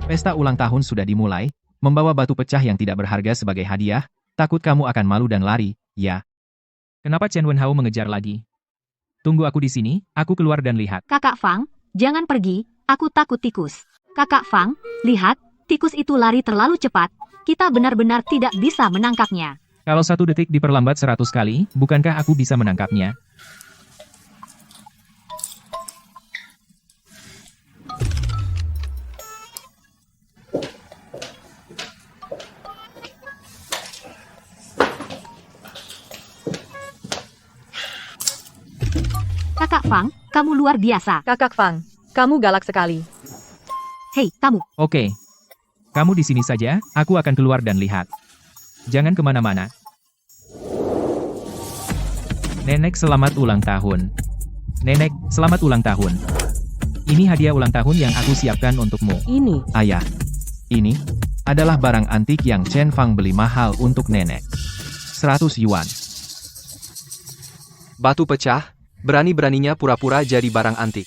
S2: Pesta ulang tahun sudah dimulai, membawa batu pecah yang tidak berharga sebagai hadiah, takut kamu akan malu dan lari, ya. Kenapa Chen Wenhao mengejar lagi? Tunggu aku di sini, aku keluar dan lihat.
S3: Kakak Fang, jangan pergi. Aku takut tikus. Kakak Fang, lihat, tikus itu lari terlalu cepat. Kita benar-benar tidak bisa menangkapnya.
S2: Kalau 1 detik diperlambat 100 kali, bukankah aku bisa menangkapnya?
S3: Kakak Fang, kamu luar biasa.
S4: Kakak Fang, kamu galak sekali.
S3: Hei, kamu.
S2: Oke. Kamu di sini saja, aku akan keluar dan lihat. Jangan kemana-mana. Nenek selamat ulang tahun. Nenek, selamat ulang tahun. Ini hadiah ulang tahun yang aku siapkan untukmu.
S11: Ini,
S2: Ayah. Ini adalah barang antik yang Chen Fang beli mahal untuk nenek. 100 yuan.
S9: Batu pecah, berani-beraninya pura-pura jadi barang antik.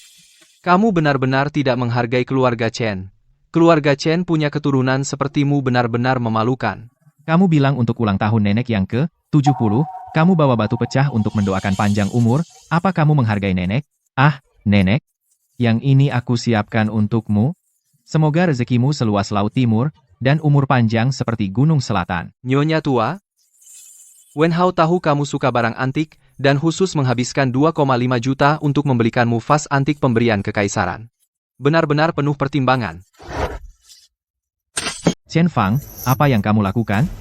S9: Kamu benar-benar tidak menghargai keluarga Chen. Keluarga Chen punya keturunan sepertimu benar-benar memalukan.
S2: Kamu bilang untuk ulang tahun nenek yang ke-70, kamu bawa batu pecah untuk mendoakan panjang umur, apa kamu menghargai nenek? Ah, nenek, yang ini aku siapkan untukmu. Semoga rezekimu seluas laut timur, dan umur panjang seperti gunung selatan.
S9: Nyonya tua, Wenhao tahu kamu suka barang antik, dan khusus menghabiskan 2,5 juta untuk membelikanmu vas antik pemberian kekaisaran. Benar-benar penuh pertimbangan.
S2: Chen Fang, apa yang kamu lakukan?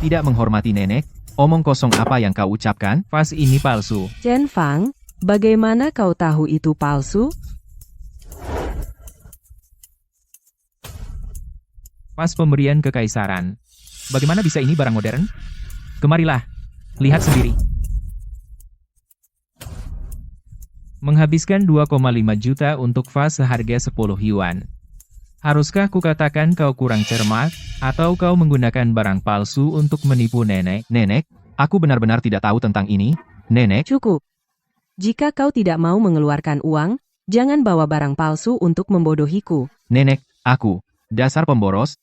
S2: Tidak menghormati nenek, omong kosong apa yang kau ucapkan? Vas ini palsu.
S11: Chen Fang, bagaimana kau tahu itu palsu?
S2: Vas pemberian kekaisaran. Bagaimana bisa ini barang modern? Kemarilah, lihat sendiri. Menghabiskan 2,5 juta untuk vas seharga 10 yuan. Haruskah kukatakan kau kurang cermat, atau kau menggunakan barang palsu untuk menipu nenek? Nenek, aku benar-benar tidak tahu tentang ini. Nenek,
S11: Cukup. Jika kau tidak mau mengeluarkan uang, jangan bawa barang palsu untuk membodohiku.
S2: nenek, aku, dasar pemboros.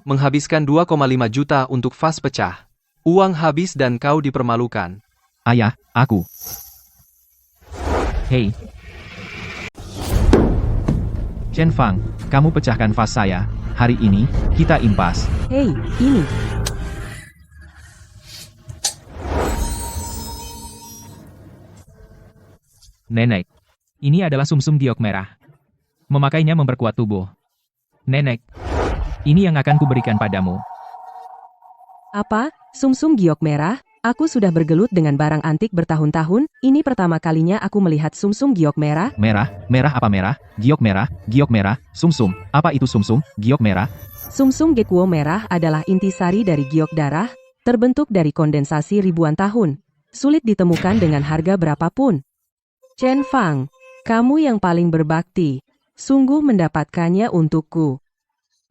S9: Menghabiskan 2,5 juta untuk vas pecah. Uang habis dan kau dipermalukan.
S2: Ayah, aku. Hei. Chen Fang, kamu pecahkan vas saya. Hari ini, kita impas.
S11: Hei, ini.
S2: Nenek, ini adalah sumsum giok merah. Memakainya memperkuat tubuh. Nenek, ini yang akan kuberikan padamu.
S11: Apa? Sumsum giok merah? Aku sudah bergelut dengan barang antik bertahun-tahun, ini pertama kalinya aku melihat sumsum giok merah.
S2: Merah, merah apa merah? Giok merah, sumsum. Apa itu sumsum, giok merah?
S11: Sumsum Gekuo merah adalah intisari dari giok darah, terbentuk dari kondensasi ribuan tahun. Sulit ditemukan dengan harga berapapun. Chen Fang, kamu yang paling berbakti. Sungguh mendapatkannya untukku.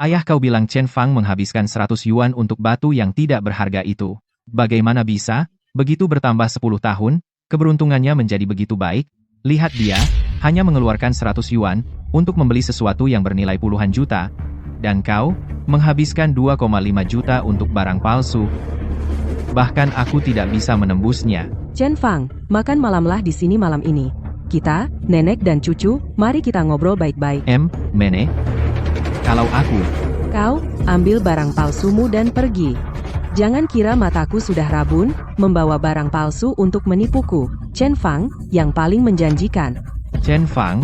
S2: Ayah kau bilang Chen Fang menghabiskan 100 yuan untuk batu yang tidak berharga itu. Bagaimana bisa? Begitu bertambah 10 tahun, keberuntungannya menjadi begitu baik. Lihat dia, hanya mengeluarkan 100 yuan untuk membeli sesuatu yang bernilai puluhan juta. Dan kau, menghabiskan 2,5 juta untuk barang palsu. Bahkan aku tidak bisa menembusnya.
S11: Chen Fang, makan malamlah di sini malam ini. Kita, nenek dan cucu, mari kita ngobrol baik-baik.
S2: Mene? Kalau aku,
S11: Kau, ambil barang palsumu dan pergi. Jangan kira mataku sudah rabun, membawa barang palsu untuk menipuku. Chen Fang, yang paling menjanjikan.
S2: Chen Fang,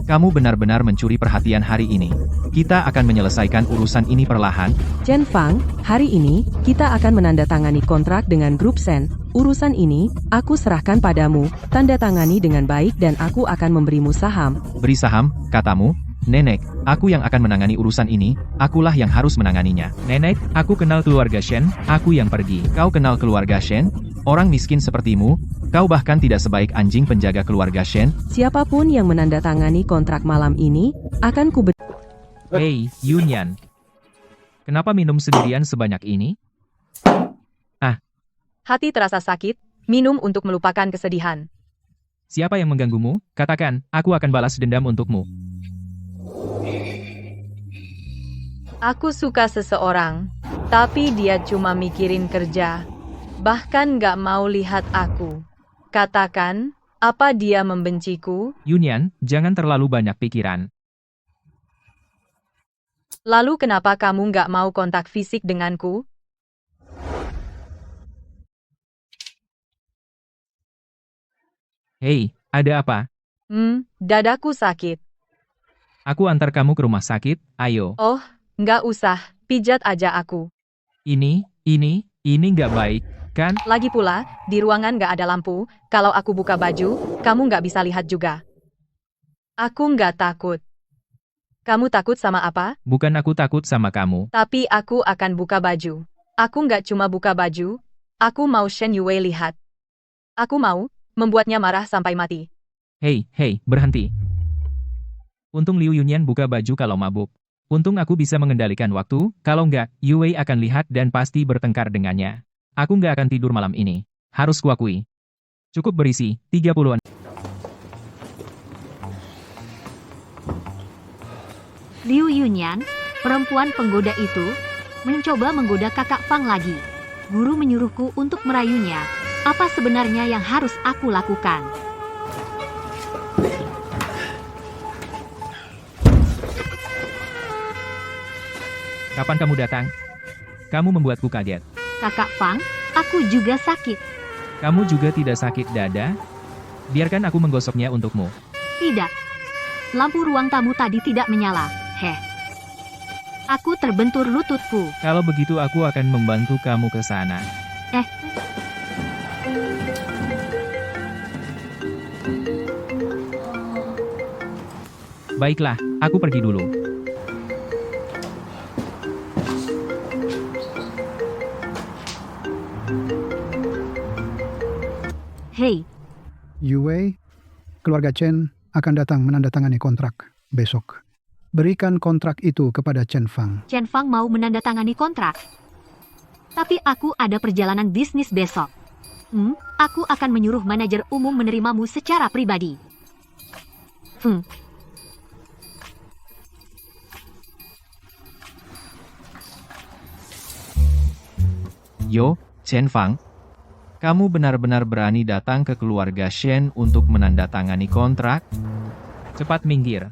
S2: kamu benar-benar mencuri perhatian hari ini. Kita akan menyelesaikan urusan ini perlahan.
S11: Chen Fang, hari ini, kita akan menandatangani kontrak dengan grup Sen. Urusan ini, aku serahkan padamu, tanda tangani dengan baik dan aku akan memberimu saham.
S2: Beri saham, katamu? Nenek, aku yang akan menangani urusan ini, akulah yang harus menanganinya. Nenek, aku kenal keluarga Shen, aku yang pergi. Kau kenal keluarga Shen? Orang miskin sepertimu, kau bahkan tidak sebaik anjing penjaga keluarga Shen.
S11: Siapapun yang menandatangani kontrak malam ini, akan
S2: Hei, Yunyan. Kenapa minum sendirian sebanyak ini?
S4: Hati terasa sakit, minum untuk melupakan kesedihan.
S2: Siapa yang mengganggumu? Katakan, aku akan balas dendam untukmu.
S4: Aku suka seseorang, tapi dia cuma mikirin kerja. Bahkan gak mau lihat aku. Katakan, apa dia membenciku?
S2: Yunyan, jangan terlalu banyak pikiran.
S4: Lalu kenapa kamu gak mau kontak fisik denganku?
S2: Hei, ada apa?
S4: Dadaku sakit.
S2: Aku antar kamu ke rumah sakit, ayo.
S4: Oh, nggak usah, pijat aja aku.
S2: Ini nggak baik, kan?
S4: Lagi pula, di ruangan nggak ada lampu, kalau aku buka baju, kamu nggak bisa lihat juga. Aku nggak takut. Kamu takut sama apa?
S2: Bukan aku takut sama kamu.
S4: Tapi aku akan buka baju. Aku nggak cuma buka baju, aku mau Shen Yue lihat. Aku mau membuatnya marah sampai mati.
S2: Hei, berhenti. Untung Liu Yunyan buka baju kalau mabuk. Untung aku bisa mengendalikan waktu, kalau nggak, Yue akan lihat dan pasti bertengkar dengannya. Aku nggak akan tidur malam ini. Harus kuakui. Cukup berisi, 30-an.
S3: Liu Yunyan, perempuan penggoda itu, mencoba menggoda kakak Fang lagi. Guru menyuruhku untuk merayunya. Apa sebenarnya yang harus aku lakukan?
S2: Kapan kamu datang? Kamu membuatku kaget.
S3: Kakak Fang, aku juga sakit.
S2: Kamu juga tidak sakit dada? Biarkan aku menggosoknya untukmu.
S3: Tidak. Lampu ruang tamu tadi tidak menyala. Aku terbentur lututku.
S2: Kalau begitu aku akan membantu kamu ke sana. Baiklah, aku pergi dulu.
S3: Hei,
S7: Yue, keluarga Chen akan datang menandatangani kontrak besok. Berikan kontrak itu kepada Chen Fang.
S3: Chen Fang mau menandatangani kontrak. Tapi aku ada perjalanan bisnis besok. Aku akan menyuruh manajer umum menerimamu secara pribadi.
S2: Yo, Chen Fang. Kamu benar-benar berani datang ke keluarga Shen untuk menandatangani kontrak? Cepat minggir.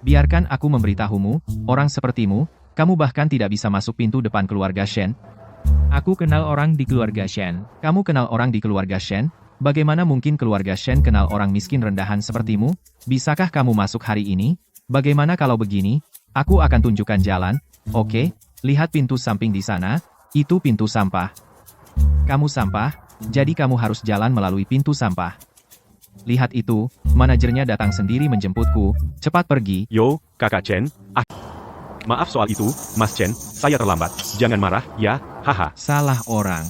S2: Biarkan aku memberitahumu, orang sepertimu, kamu bahkan tidak bisa masuk pintu depan keluarga Shen. Aku kenal orang di keluarga Shen. Kamu kenal orang di keluarga Shen? Bagaimana mungkin keluarga Shen kenal orang miskin rendahan sepertimu? Bisakah kamu masuk hari ini? Bagaimana kalau begini? Aku akan tunjukkan jalan. Oke, lihat pintu samping di sana. Itu pintu sampah. Kamu sampah, jadi kamu harus jalan melalui pintu sampah. Lihat itu, manajernya datang sendiri menjemputku. Cepat pergi.
S8: Yo, kakak Chen. Maaf soal itu, Mas Chen, saya terlambat. Jangan marah, ya, haha.
S2: Salah orang.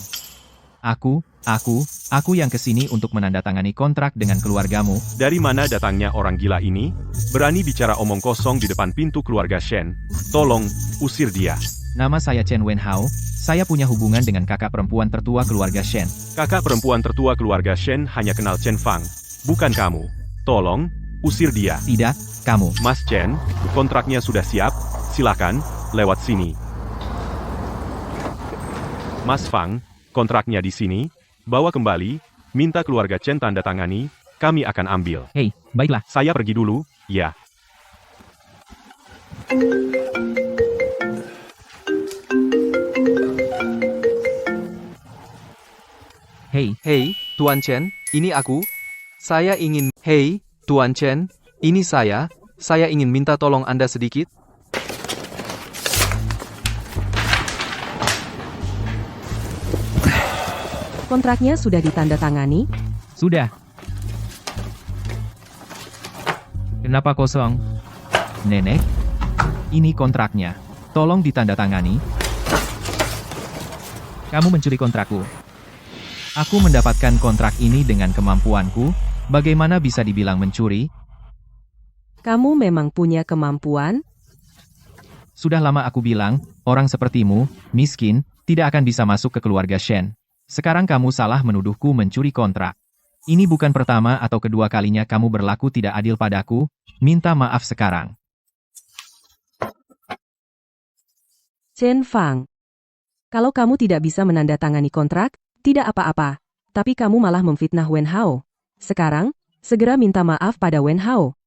S2: Aku yang kesini untuk menandatangani kontrak dengan keluargamu.
S8: Dari mana datangnya orang gila ini? Berani bicara omong kosong di depan pintu keluarga Shen. Tolong, usir dia.
S2: Nama saya Chen Wenhao, saya punya hubungan dengan kakak perempuan tertua keluarga Shen.
S8: Kakak perempuan tertua keluarga Shen hanya kenal Chen Fang, bukan kamu. Tolong, usir dia.
S2: Tidak, kamu.
S8: Mas Chen, kontraknya sudah siap, silakan, lewat sini. Mas Fang, kontraknya di sini, bawa kembali, minta keluarga Chen tanda tangani, kami akan ambil.
S2: Hei, baiklah.
S8: Saya pergi dulu, ya.
S9: Hei, Tuan Chen, ini aku. Hei, Tuan Chen, ini saya ingin minta tolong Anda sedikit.
S11: Kontraknya sudah ditandatangani?
S2: Sudah. Kenapa kosong? Nenek, ini kontraknya. Tolong ditandatangani. Kamu mencuri kontrakku. Aku mendapatkan kontrak ini dengan kemampuanku, bagaimana bisa dibilang mencuri?
S11: Kamu memang punya kemampuan?
S2: Sudah lama aku bilang, orang sepertimu, miskin, tidak akan bisa masuk ke keluarga Shen. Sekarang kamu salah menuduhku mencuri kontrak. Ini bukan pertama atau kedua kalinya kamu berlaku tidak adil padaku, minta maaf sekarang.
S11: Chen Fang, kalau kamu tidak bisa menandatangani kontrak, tidak apa-apa, tapi kamu malah memfitnah Wenhao. Sekarang, segera minta maaf pada Wenhao.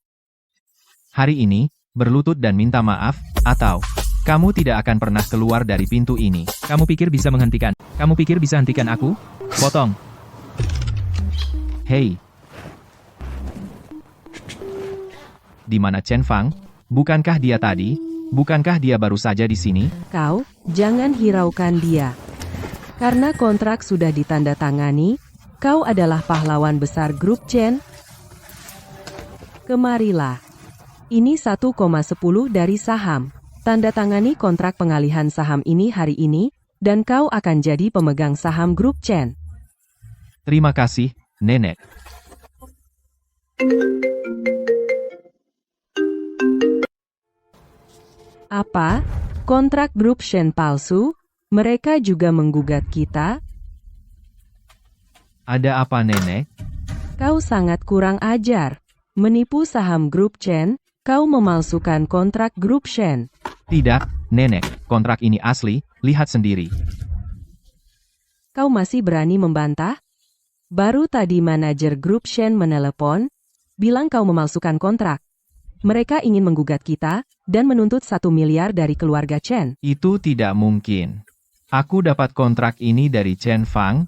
S2: Hari ini, berlutut dan minta maaf, atau kamu tidak akan pernah keluar dari pintu ini. Kamu pikir bisa menghentikan? Kamu pikir bisa hentikan aku? Potong. Hei. Di mana Chen Fang? Bukankah dia tadi? Bukankah dia baru saja di sini?
S11: Kau, jangan hiraukan dia. Karena kontrak sudah ditandatangani, kau adalah pahlawan besar grup Chen. Kemarilah. Ini 1,10 dari saham. Tanda tangani kontrak pengalihan saham ini hari ini, dan kau akan jadi pemegang saham grup Chen.
S2: Terima kasih, Nenek.
S11: Apa? Kontrak grup Shen palsu? Mereka juga menggugat kita?
S2: Ada apa, Nenek?
S11: Kau sangat kurang ajar. Menipu saham grup Chen, kau memalsukan kontrak grup Shen.
S2: Tidak, Nenek, kontrak ini asli, lihat sendiri.
S11: Kau masih berani membantah? Baru tadi manajer grup Shen menelepon, bilang kau memalsukan kontrak. Mereka ingin menggugat kita, dan menuntut 1 miliar dari keluarga Chen.
S2: Itu tidak mungkin. Aku dapat kontrak ini dari Chen Fang.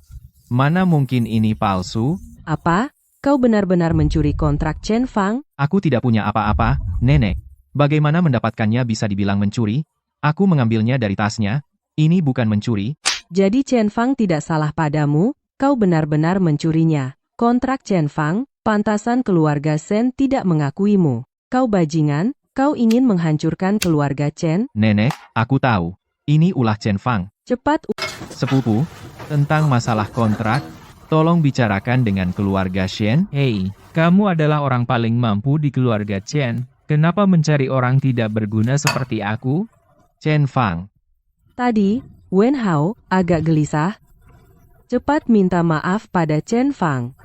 S2: Mana mungkin ini palsu?
S11: Apa? Kau benar-benar mencuri kontrak Chen Fang?
S2: Aku tidak punya apa-apa, Nenek. Bagaimana mendapatkannya bisa dibilang mencuri? Aku mengambilnya dari tasnya. Ini bukan mencuri.
S11: Jadi Chen Fang tidak salah padamu, kau benar-benar mencurinya. Kontrak Chen Fang, pantasan keluarga Shen tidak mengakuimu. Kau bajingan, kau ingin menghancurkan keluarga Chen?
S2: Nenek, aku tahu. Ini ulah Chen Fang.
S11: Cepat,
S2: Sepupu, tentang masalah kontrak, tolong bicarakan dengan keluarga Shen. Hei, kamu adalah orang paling mampu di keluarga Chen. Kenapa mencari orang tidak berguna seperti aku? Chen Fang.
S11: Tadi, Wenhao agak gelisah. Cepat minta maaf pada Chen Fang.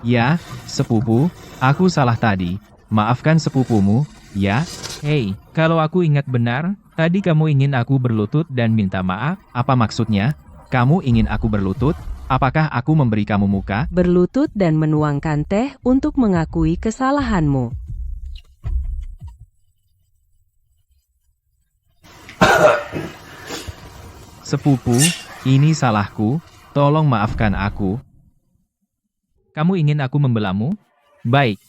S2: Ya, sepupu, aku salah tadi. Maafkan sepupumu, ya. Hei, kalau aku ingat benar, tadi kamu ingin aku berlutut dan minta maaf. Apa maksudnya? Kamu ingin aku berlutut? Apakah aku memberi kamu muka?
S11: Berlutut dan menuangkan teh untuk mengakui kesalahanmu.
S2: Sepupu, ini salahku, tolong maafkan aku. Kamu ingin aku membelamu? Baik,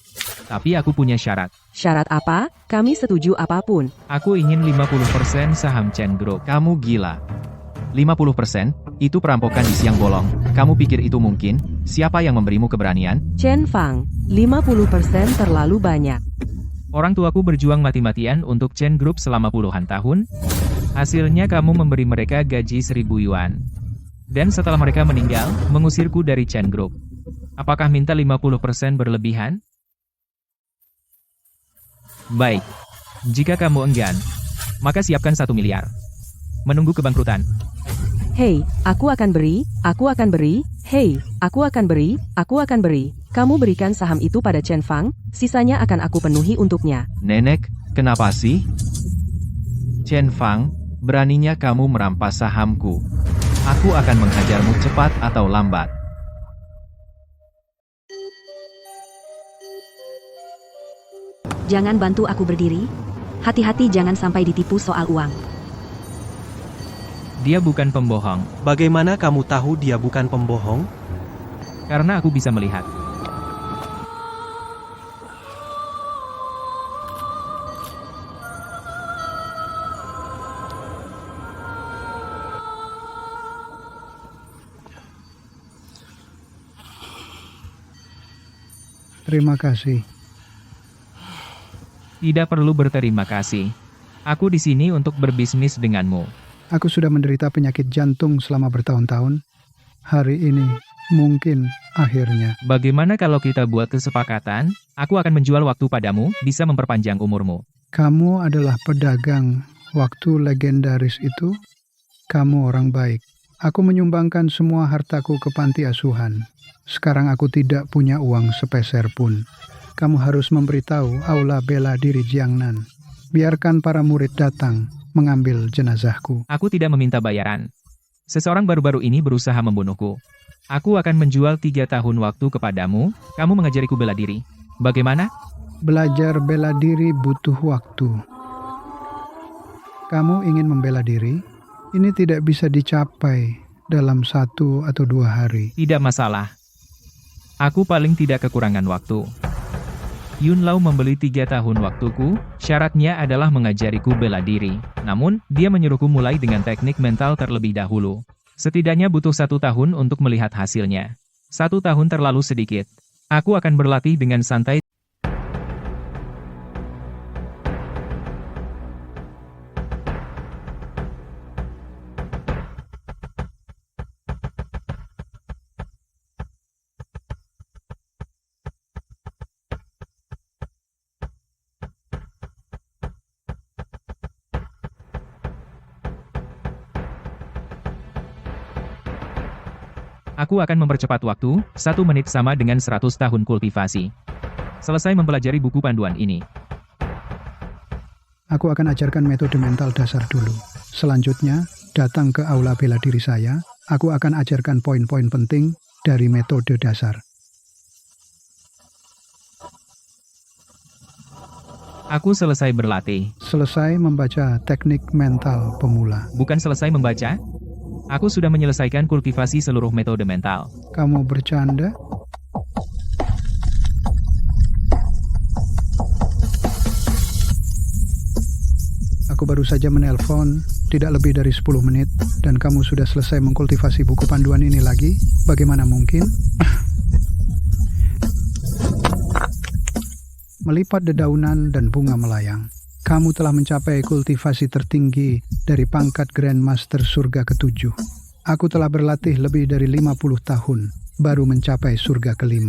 S2: tapi aku punya syarat.
S11: Syarat apa? Kami setuju apapun.
S2: Aku ingin 50% saham Chen Group. Kamu gila. 50%? Itu perampokan di siang bolong. Kamu pikir itu mungkin? Siapa yang memberimu keberanian?
S11: Chen Fang, 50% terlalu banyak.
S2: Orang tuaku berjuang mati-matian untuk Chen Group selama puluhan tahun. Hasilnya kamu memberi mereka gaji 1.000 yuan. Dan setelah mereka meninggal, mengusirku dari Chen Group. Apakah minta 50% berlebihan? Baik. Jika kamu enggan, maka siapkan 1 miliar. Menunggu kebangkrutan.
S11: Hei, aku akan beri, hei, aku akan beri. Kamu berikan saham itu pada Chen Fang, sisanya akan aku penuhi untuknya.
S2: Nenek, kenapa sih? Chen Fang, beraninya kamu merampas sahamku. Aku akan menghajarmu cepat atau lambat.
S3: Jangan bantu aku berdiri. Hati-hati jangan sampai ditipu soal uang.
S2: Dia bukan pembohong,
S1: Bagaimana kamu tahu dia bukan pembohong?
S2: karena aku bisa melihat.
S7: Terima kasih.
S2: Tidak perlu berterima kasih. Aku di sini untuk berbisnis denganmu.
S7: Aku sudah menderita penyakit jantung selama bertahun-tahun. Hari ini mungkin akhirnya.
S2: Bagaimana kalau kita buat kesepakatan? Aku akan menjual waktu padamu, bisa memperpanjang umurmu.
S7: Kamu adalah pedagang waktu legendaris itu. Kamu orang baik. Aku menyumbangkan semua hartaku ke panti asuhan. Sekarang aku tidak punya uang sepeser pun. Kamu harus memberitahu aula bela diri Jiangnan. Biarkan para murid datang mengambil jenazahku.
S2: Aku tidak meminta bayaran. Seseorang baru-baru ini berusaha membunuhku. Aku akan menjual 3 tahun waktu kepadamu, kamu mengajariku bela diri. Bagaimana?
S7: Belajar bela diri butuh waktu. Kamu ingin membela diri? Ini tidak bisa dicapai dalam 1 atau 2 hari.
S2: Tidak masalah. Aku paling tidak kekurangan waktu. Yun Lao membeli 3 tahun waktuku, syaratnya adalah mengajariku bela diri. Namun, dia menyuruhku mulai dengan teknik mental terlebih dahulu. Setidaknya butuh 1 tahun untuk melihat hasilnya. 1 tahun terlalu sedikit. Aku akan berlatih dengan santai. Aku akan mempercepat waktu, 1 menit sama dengan 100 tahun kultivasi. Selesai mempelajari buku panduan ini.
S7: Aku akan ajarkan metode mental dasar dulu. Selanjutnya, datang ke aula bela diri saya. Aku akan ajarkan poin-poin penting dari metode dasar.
S2: Aku selesai berlatih.
S7: Selesai membaca teknik mental pemula.
S2: Bukan selesai membaca? Aku sudah menyelesaikan kultivasi seluruh metode mental.
S7: Kamu bercanda? Aku baru saja menelpon, tidak lebih dari 10 menit, dan kamu sudah selesai mengkultivasi buku panduan ini lagi? Bagaimana mungkin? Melipat dedaunan dan bunga melayang. Kamu telah mencapai kultivasi tertinggi dari pangkat Grandmaster Surga ke-7. Aku telah berlatih lebih dari 50 tahun, baru mencapai surga ke-5.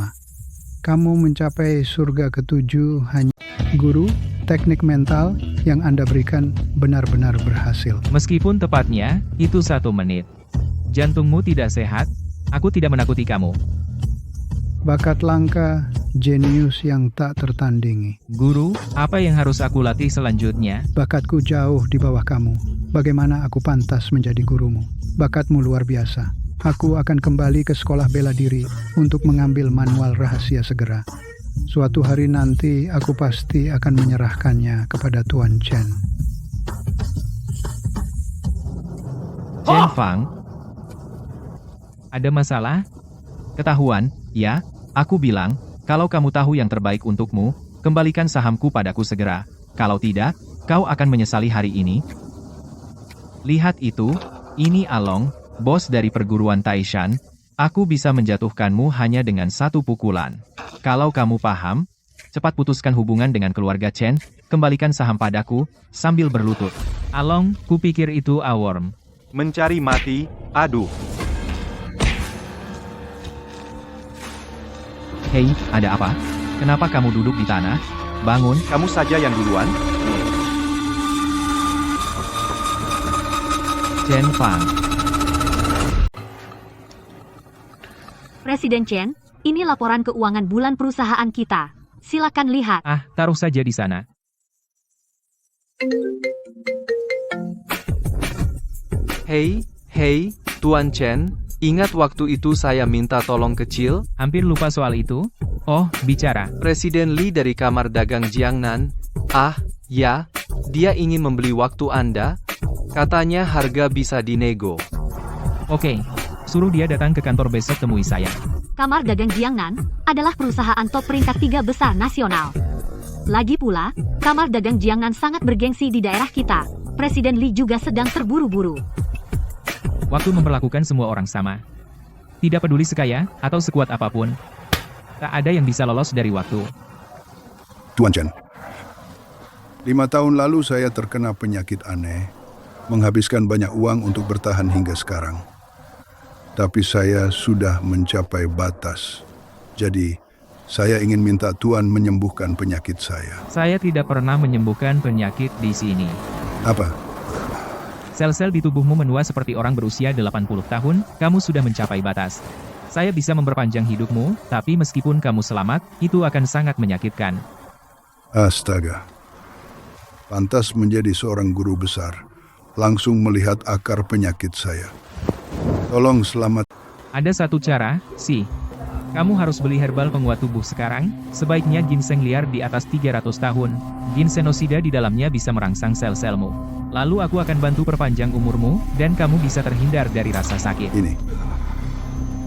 S7: Kamu mencapai surga ke-7 hanya guru, teknik mental yang Anda berikan benar-benar berhasil.
S2: Meskipun tepatnya, itu 1 menit. Jantungmu tidak sehat, aku tidak menakuti kamu.
S7: Bakat langka, jenius yang tak tertandingi.
S2: Guru, apa yang harus aku latih selanjutnya?
S7: Bakatku jauh di bawah kamu. Bagaimana aku pantas menjadi gurumu? Bakatmu luar biasa. Aku akan kembali ke sekolah bela diri untuk mengambil manual rahasia segera. Suatu hari nanti aku pasti akan menyerahkannya kepada Tuan Chen.
S2: Chen Fang? Ada masalah? Ketahuan, ya? Aku bilang, kalau kamu tahu yang terbaik untukmu, kembalikan sahamku padaku segera. Kalau tidak, kau akan menyesali hari ini. Lihat itu, ini Along, bos dari perguruan Taishan. Aku bisa menjatuhkanmu hanya dengan 1 pukulan. Kalau kamu paham, cepat putuskan hubungan dengan keluarga Chen, kembalikan saham padaku, sambil berlutut. Along, kupikir itu A-Worm.
S8: Mencari mati, aduh.
S2: Hei, ada apa? Kenapa kamu duduk di tanah? Bangun.
S8: Kamu saja yang duluan.
S2: Chen Fang.
S3: Presiden Chen, ini laporan keuangan bulan perusahaan kita. Silakan lihat.
S2: Ah, taruh saja di sana.
S9: Hei, Tuan Chen, ingat waktu itu saya minta tolong kecil?
S2: Hampir lupa soal itu. Oh, bicara.
S9: Presiden Li dari kamar dagang Jiangnan. Ah, ya, dia ingin membeli waktu Anda. Katanya harga bisa dinego.
S2: Oke, suruh dia datang ke kantor besok temui saya.
S3: Kamar Dagang Jiangnan adalah perusahaan top peringkat 3 besar nasional. Lagi pula, Kamar Dagang Jiangnan sangat bergengsi di daerah kita. Presiden Li juga sedang terburu-buru.
S2: Waktu memperlakukan semua orang sama. Tidak peduli sekaya atau sekuat apapun. Tak ada yang bisa lolos dari waktu.
S6: Tuan Chen, 5 tahun lalu saya terkena penyakit aneh, menghabiskan banyak uang untuk bertahan hingga sekarang. Tapi saya sudah mencapai batas. Jadi, saya ingin minta Tuan menyembuhkan penyakit saya.
S2: Saya tidak pernah menyembuhkan penyakit di sini.
S6: Apa?
S2: Sel-sel di tubuhmu menua seperti orang berusia 80 tahun, kamu sudah mencapai batas. Saya bisa memperpanjang hidupmu, tapi meskipun kamu selamat, itu akan sangat menyakitkan.
S6: Astaga. Pantas menjadi seorang guru besar. Langsung melihat akar penyakit saya. Tolong selamat.
S2: Ada satu cara, sih. Kamu harus beli herbal penguat tubuh sekarang, sebaiknya ginseng liar di atas 300 tahun. Ginsenosida di dalamnya bisa merangsang sel-selmu. Lalu aku akan bantu perpanjang umurmu, dan kamu bisa terhindar dari rasa sakit.
S6: Ini.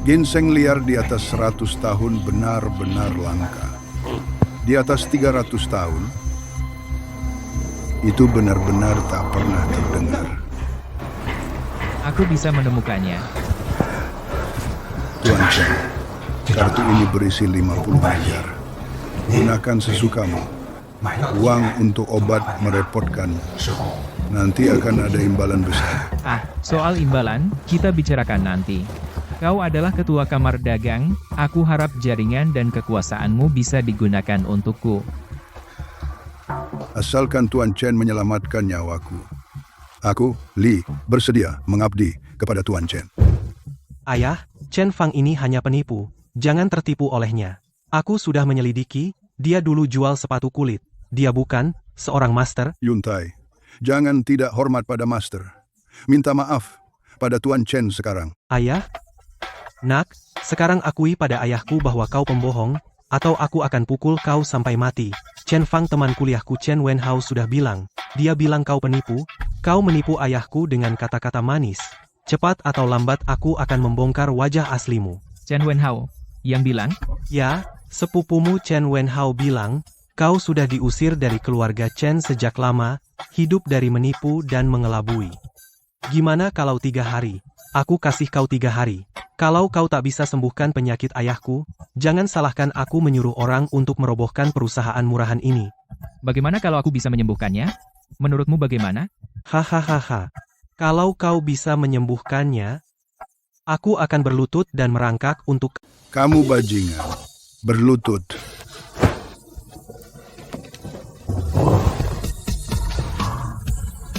S6: Ginseng liar di atas 100 tahun benar-benar langka. Di atas 300 tahun, itu benar-benar tak pernah terdengar.
S2: Aku bisa menemukannya.
S6: Tuan Chen, kartu ini berisi 50 miliar. Gunakan sesukamu. Uang untuk obat merepotkan. Nanti akan ada imbalan besar.
S2: Ah, soal imbalan, kita bicarakan nanti. Kau adalah ketua kamar dagang, aku harap jaringan dan kekuasaanmu bisa digunakan untukku.
S6: Asalkan Tuan Chen menyelamatkan nyawaku. Aku, Li, bersedia mengabdi kepada Tuan Chen.
S1: Ayah, Chen Fang ini hanya penipu. Jangan tertipu olehnya. Aku sudah menyelidiki, dia dulu jual sepatu kulit. Dia bukan seorang master.
S6: Yuntai, jangan tidak hormat pada master. Minta maaf pada Tuan Chen sekarang.
S1: Ayah? Nak, sekarang akui pada ayahku bahwa kau pembohong, atau aku akan pukul kau sampai mati. Chen Fang teman kuliahku Chen Wenhao sudah bilang. Dia bilang kau penipu. Kau menipu ayahku dengan kata-kata manis. Cepat atau lambat aku akan membongkar wajah aslimu.
S2: Chen Wenhao, yang bilang?
S1: Ya, sepupumu Chen Wenhao bilang, kau sudah diusir dari keluarga Chen sejak lama, hidup dari menipu dan mengelabui. Gimana kalau 3 hari? Aku kasih kau 3 hari. Kalau kau tak bisa sembuhkan penyakit ayahku, jangan salahkan aku menyuruh orang untuk merobohkan perusahaan murahan ini.
S2: Bagaimana kalau aku bisa menyembuhkannya? Menurutmu bagaimana?
S1: Hahaha. Kalau kau bisa menyembuhkannya, aku akan berlutut dan merangkak untuk...
S6: Kamu bajingan. Berlutut.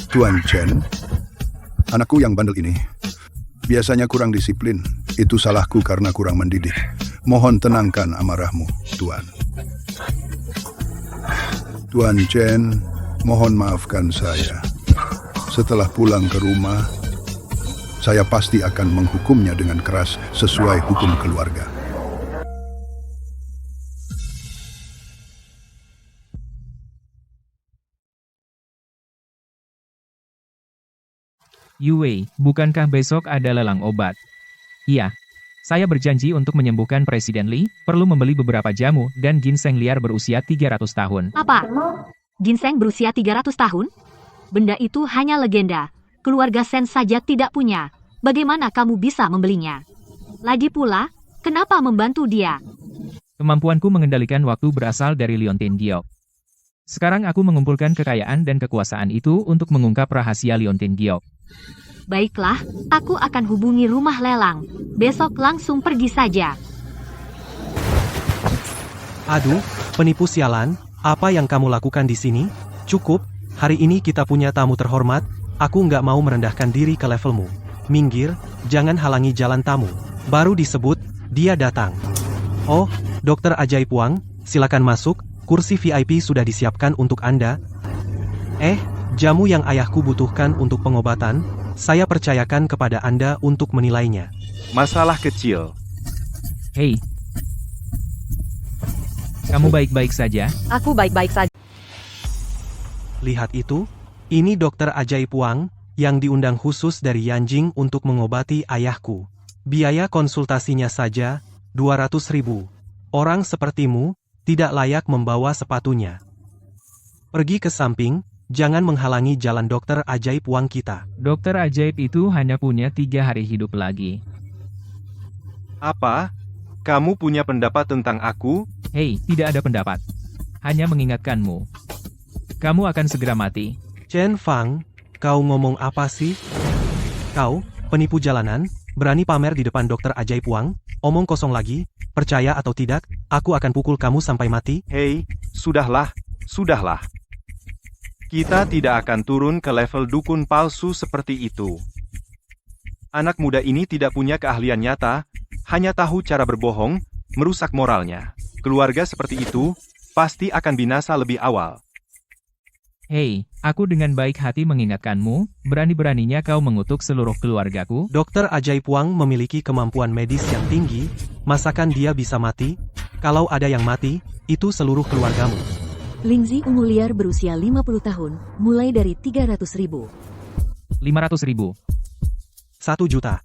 S6: Tuan Chen, anakku yang bandel ini, biasanya kurang disiplin. Itu salahku karena kurang mendidik. Mohon tenangkan amarahmu, Tuan. Tuan Chen, mohon maafkan saya. Setelah pulang ke rumah, saya pasti akan menghukumnya dengan keras sesuai hukum keluarga.
S2: Yue, bukankah besok ada lelang obat? Iya. Saya berjanji untuk menyembuhkan Presiden Li, perlu membeli beberapa jamu dan ginseng liar berusia 300 tahun.
S3: Apa? Ginseng berusia 300 tahun? Benda itu hanya legenda. Keluarga Sen saja tidak punya. Bagaimana kamu bisa membelinya? Lagi pula, kenapa membantu dia?
S2: Kemampuanku mengendalikan waktu berasal dari Liontin Giok. Sekarang aku mengumpulkan kekayaan dan kekuasaan itu untuk mengungkap rahasia Liontin Giok.
S3: Baiklah, aku akan hubungi rumah lelang. Besok langsung pergi saja.
S1: Aduh, penipu sialan, apa yang kamu lakukan di sini? Cukup, hari ini kita punya tamu terhormat, aku nggak mau merendahkan diri ke levelmu. Minggir, jangan halangi jalan tamu. Baru disebut, dia datang. Oh, Dokter Ajaib Wang, silakan masuk, kursi VIP sudah disiapkan untuk Anda. Jamu yang ayahku butuhkan untuk pengobatan, saya percayakan kepada Anda untuk menilainya.
S8: Masalah kecil.
S2: Hei. Kamu baik-baik saja?
S4: Aku baik-baik saja.
S1: Lihat itu, ini Dokter Ajaib Wang, yang diundang khusus dari Yanjing untuk mengobati ayahku. Biaya konsultasinya saja, 200.000. Orang sepertimu, tidak layak membawa sepatunya. Pergi ke samping, jangan menghalangi jalan Dokter Ajaib Wang kita.
S2: Dokter ajaib itu hanya punya 3 hari hidup lagi.
S8: Apa? Kamu punya pendapat tentang aku?
S2: Hei, tidak ada pendapat. Hanya mengingatkanmu. Kamu akan segera mati.
S1: Chen Fang, kau ngomong apa sih? Kau, penipu jalanan, berani pamer di depan Dokter Ajaib Wang? Omong kosong lagi, percaya atau tidak, aku akan pukul kamu sampai mati.
S8: Hei, sudahlah, sudahlah. Kita tidak akan turun ke level dukun palsu seperti itu. Anak muda ini tidak punya keahlian nyata, hanya tahu cara berbohong, merusak moralnya. Keluarga seperti itu, pasti akan binasa lebih awal.
S2: Hei, aku dengan baik hati mengingatkanmu, berani-beraninya kau mengutuk seluruh keluargaku.
S1: Dokter Ajaib Wang memiliki kemampuan medis yang tinggi, masakan dia bisa mati? Kalau ada yang mati, itu seluruh keluargamu.
S3: Lingzi ungu liar berusia 50 tahun, mulai dari 300.000.
S2: 500.000.
S1: 1 juta.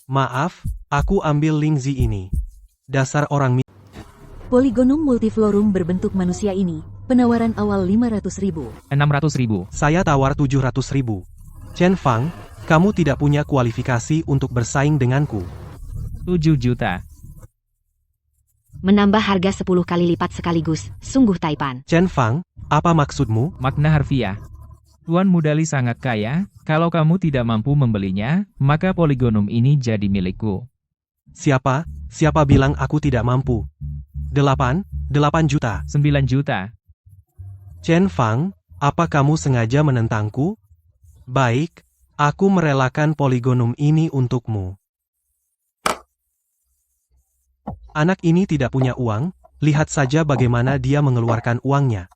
S1: Maaf, aku ambil Lingzi ini. Dasar orang
S3: Polygonum multiflorum berbentuk manusia ini, penawaran awal 500.000.
S2: 600.000.
S1: Saya tawar 700.000. Chen Fang, kamu tidak punya kualifikasi untuk bersaing denganku.
S2: 7 juta.
S3: Menambah harga 10 kali lipat sekaligus, sungguh taipan.
S1: Chen Fang, apa maksudmu?
S2: Makna harfiah. Tuan Mudali sangat kaya, kalau kamu tidak mampu membelinya, maka Polygonum ini jadi milikku.
S1: Siapa bilang aku tidak mampu? 8 juta.
S2: 9 juta.
S1: Chen Fang, apa kamu sengaja menentangku? Baik, aku merelakan Polygonum ini untukmu. Anak ini tidak punya uang, lihat saja bagaimana dia mengeluarkan uangnya.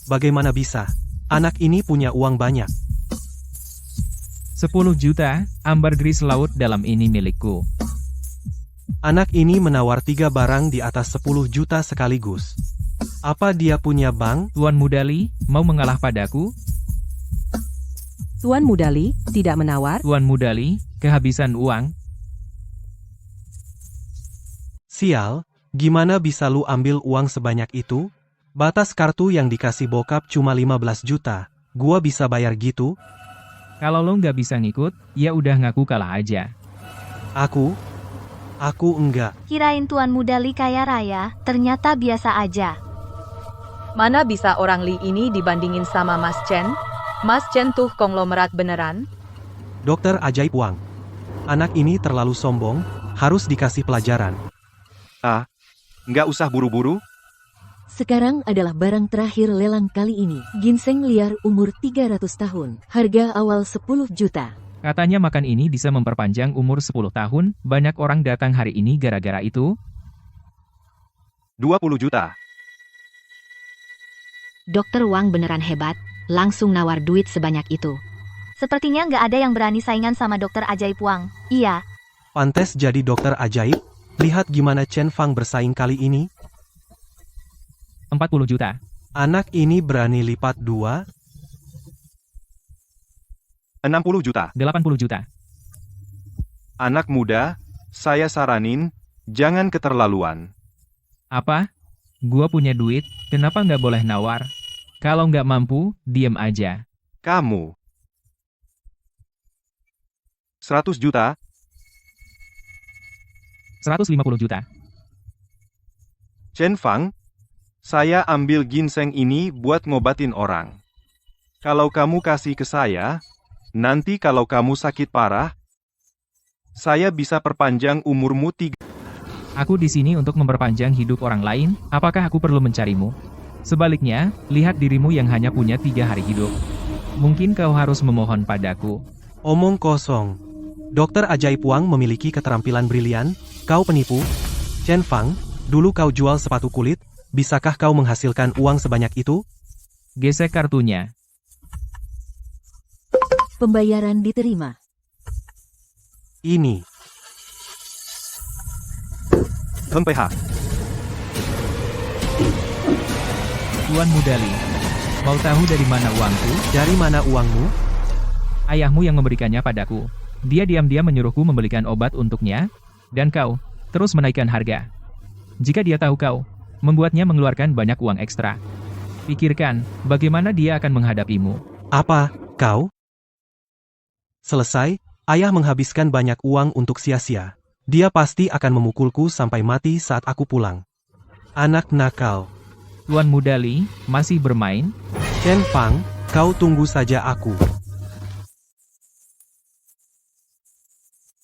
S1: Bagaimana bisa? Anak ini punya uang banyak.
S2: 10 juta, ambergris laut dalam ini milikku.
S1: Anak ini menawar 3 barang di atas 10 juta sekaligus. Apa dia punya bank?
S2: Tuan Mudali, mau mengalah padaku?
S11: Tuan Mudali, tidak menawar?
S2: Tuan Mudali, kehabisan uang.
S1: Sial, gimana bisa lu ambil uang sebanyak itu? Batas kartu yang dikasih bokap cuma 15 juta. Gua bisa bayar gitu?
S2: Kalau lo nggak bisa ngikut, ya udah ngaku kalah aja.
S1: Aku enggak.
S5: Kirain Tuan Mudali kaya raya, ternyata biasa aja.
S4: Mana bisa orang Li ini dibandingin sama Mas Chen? Mas Chen tuh konglomerat beneran.
S1: Dokter Ajaib Wang. Anak ini terlalu sombong, harus dikasih pelajaran.
S8: Nggak usah buru-buru.
S3: Sekarang adalah barang terakhir lelang kali ini. Ginseng liar umur 300 tahun. Harga awal 10 juta.
S2: Katanya makan ini bisa memperpanjang umur 10 tahun, banyak orang datang hari ini gara-gara itu.
S8: 20 juta.
S3: Dokter Wang beneran hebat, langsung nawar duit sebanyak itu.
S5: Sepertinya nggak ada yang berani saingan sama Dokter Ajaib Wang. Iya.
S1: Pantes jadi dokter ajaib. Lihat gimana Chen Fang bersaing kali ini.
S2: 40 juta.
S1: Anak ini berani lipat 2.
S8: 60 juta.
S2: 80 juta.
S8: Anak muda, saya saranin, jangan keterlaluan.
S2: Apa? Gua punya duit, kenapa nggak boleh nawar? Kalau nggak mampu, diem aja.
S8: Kamu. 100 juta.
S2: 150 juta.
S8: Chen Fang, saya ambil ginseng ini buat ngobatin orang. Kalau kamu kasih ke saya, Nanti kalau kamu sakit parah, saya bisa perpanjang umurmu 3.
S2: Aku di sini untuk memperpanjang hidup orang lain, apakah aku perlu mencarimu? Sebaliknya, lihat dirimu yang hanya punya 3 hari hidup. Mungkin kau harus memohon padaku.
S1: Omong kosong. Dokter Ajaib Wang memiliki keterampilan brilian, kau penipu. Chen Fang, dulu kau jual sepatu kulit, bisakah kau menghasilkan uang sebanyak itu?
S2: Gesek kartunya.
S12: Pembayaran diterima.
S1: Ini.
S8: Heng PH.
S2: Tuan Mudali, mau tahu dari mana uangku?
S1: Dari mana uangmu?
S2: Ayahmu yang memberikannya padaku. Dia diam-diam menyuruhku membelikan obat untuknya, dan kau terus menaikkan harga. Jika dia tahu kau membuatnya mengeluarkan banyak uang ekstra, pikirkan bagaimana dia akan menghadapimu.
S1: Apa, kau? Selesai, ayah menghabiskan banyak uang untuk sia-sia. Dia pasti akan memukulku sampai mati saat aku pulang. Anak nakal.
S2: Tuan Mudali, masih bermain?
S1: Chen Fang, kau tunggu saja aku.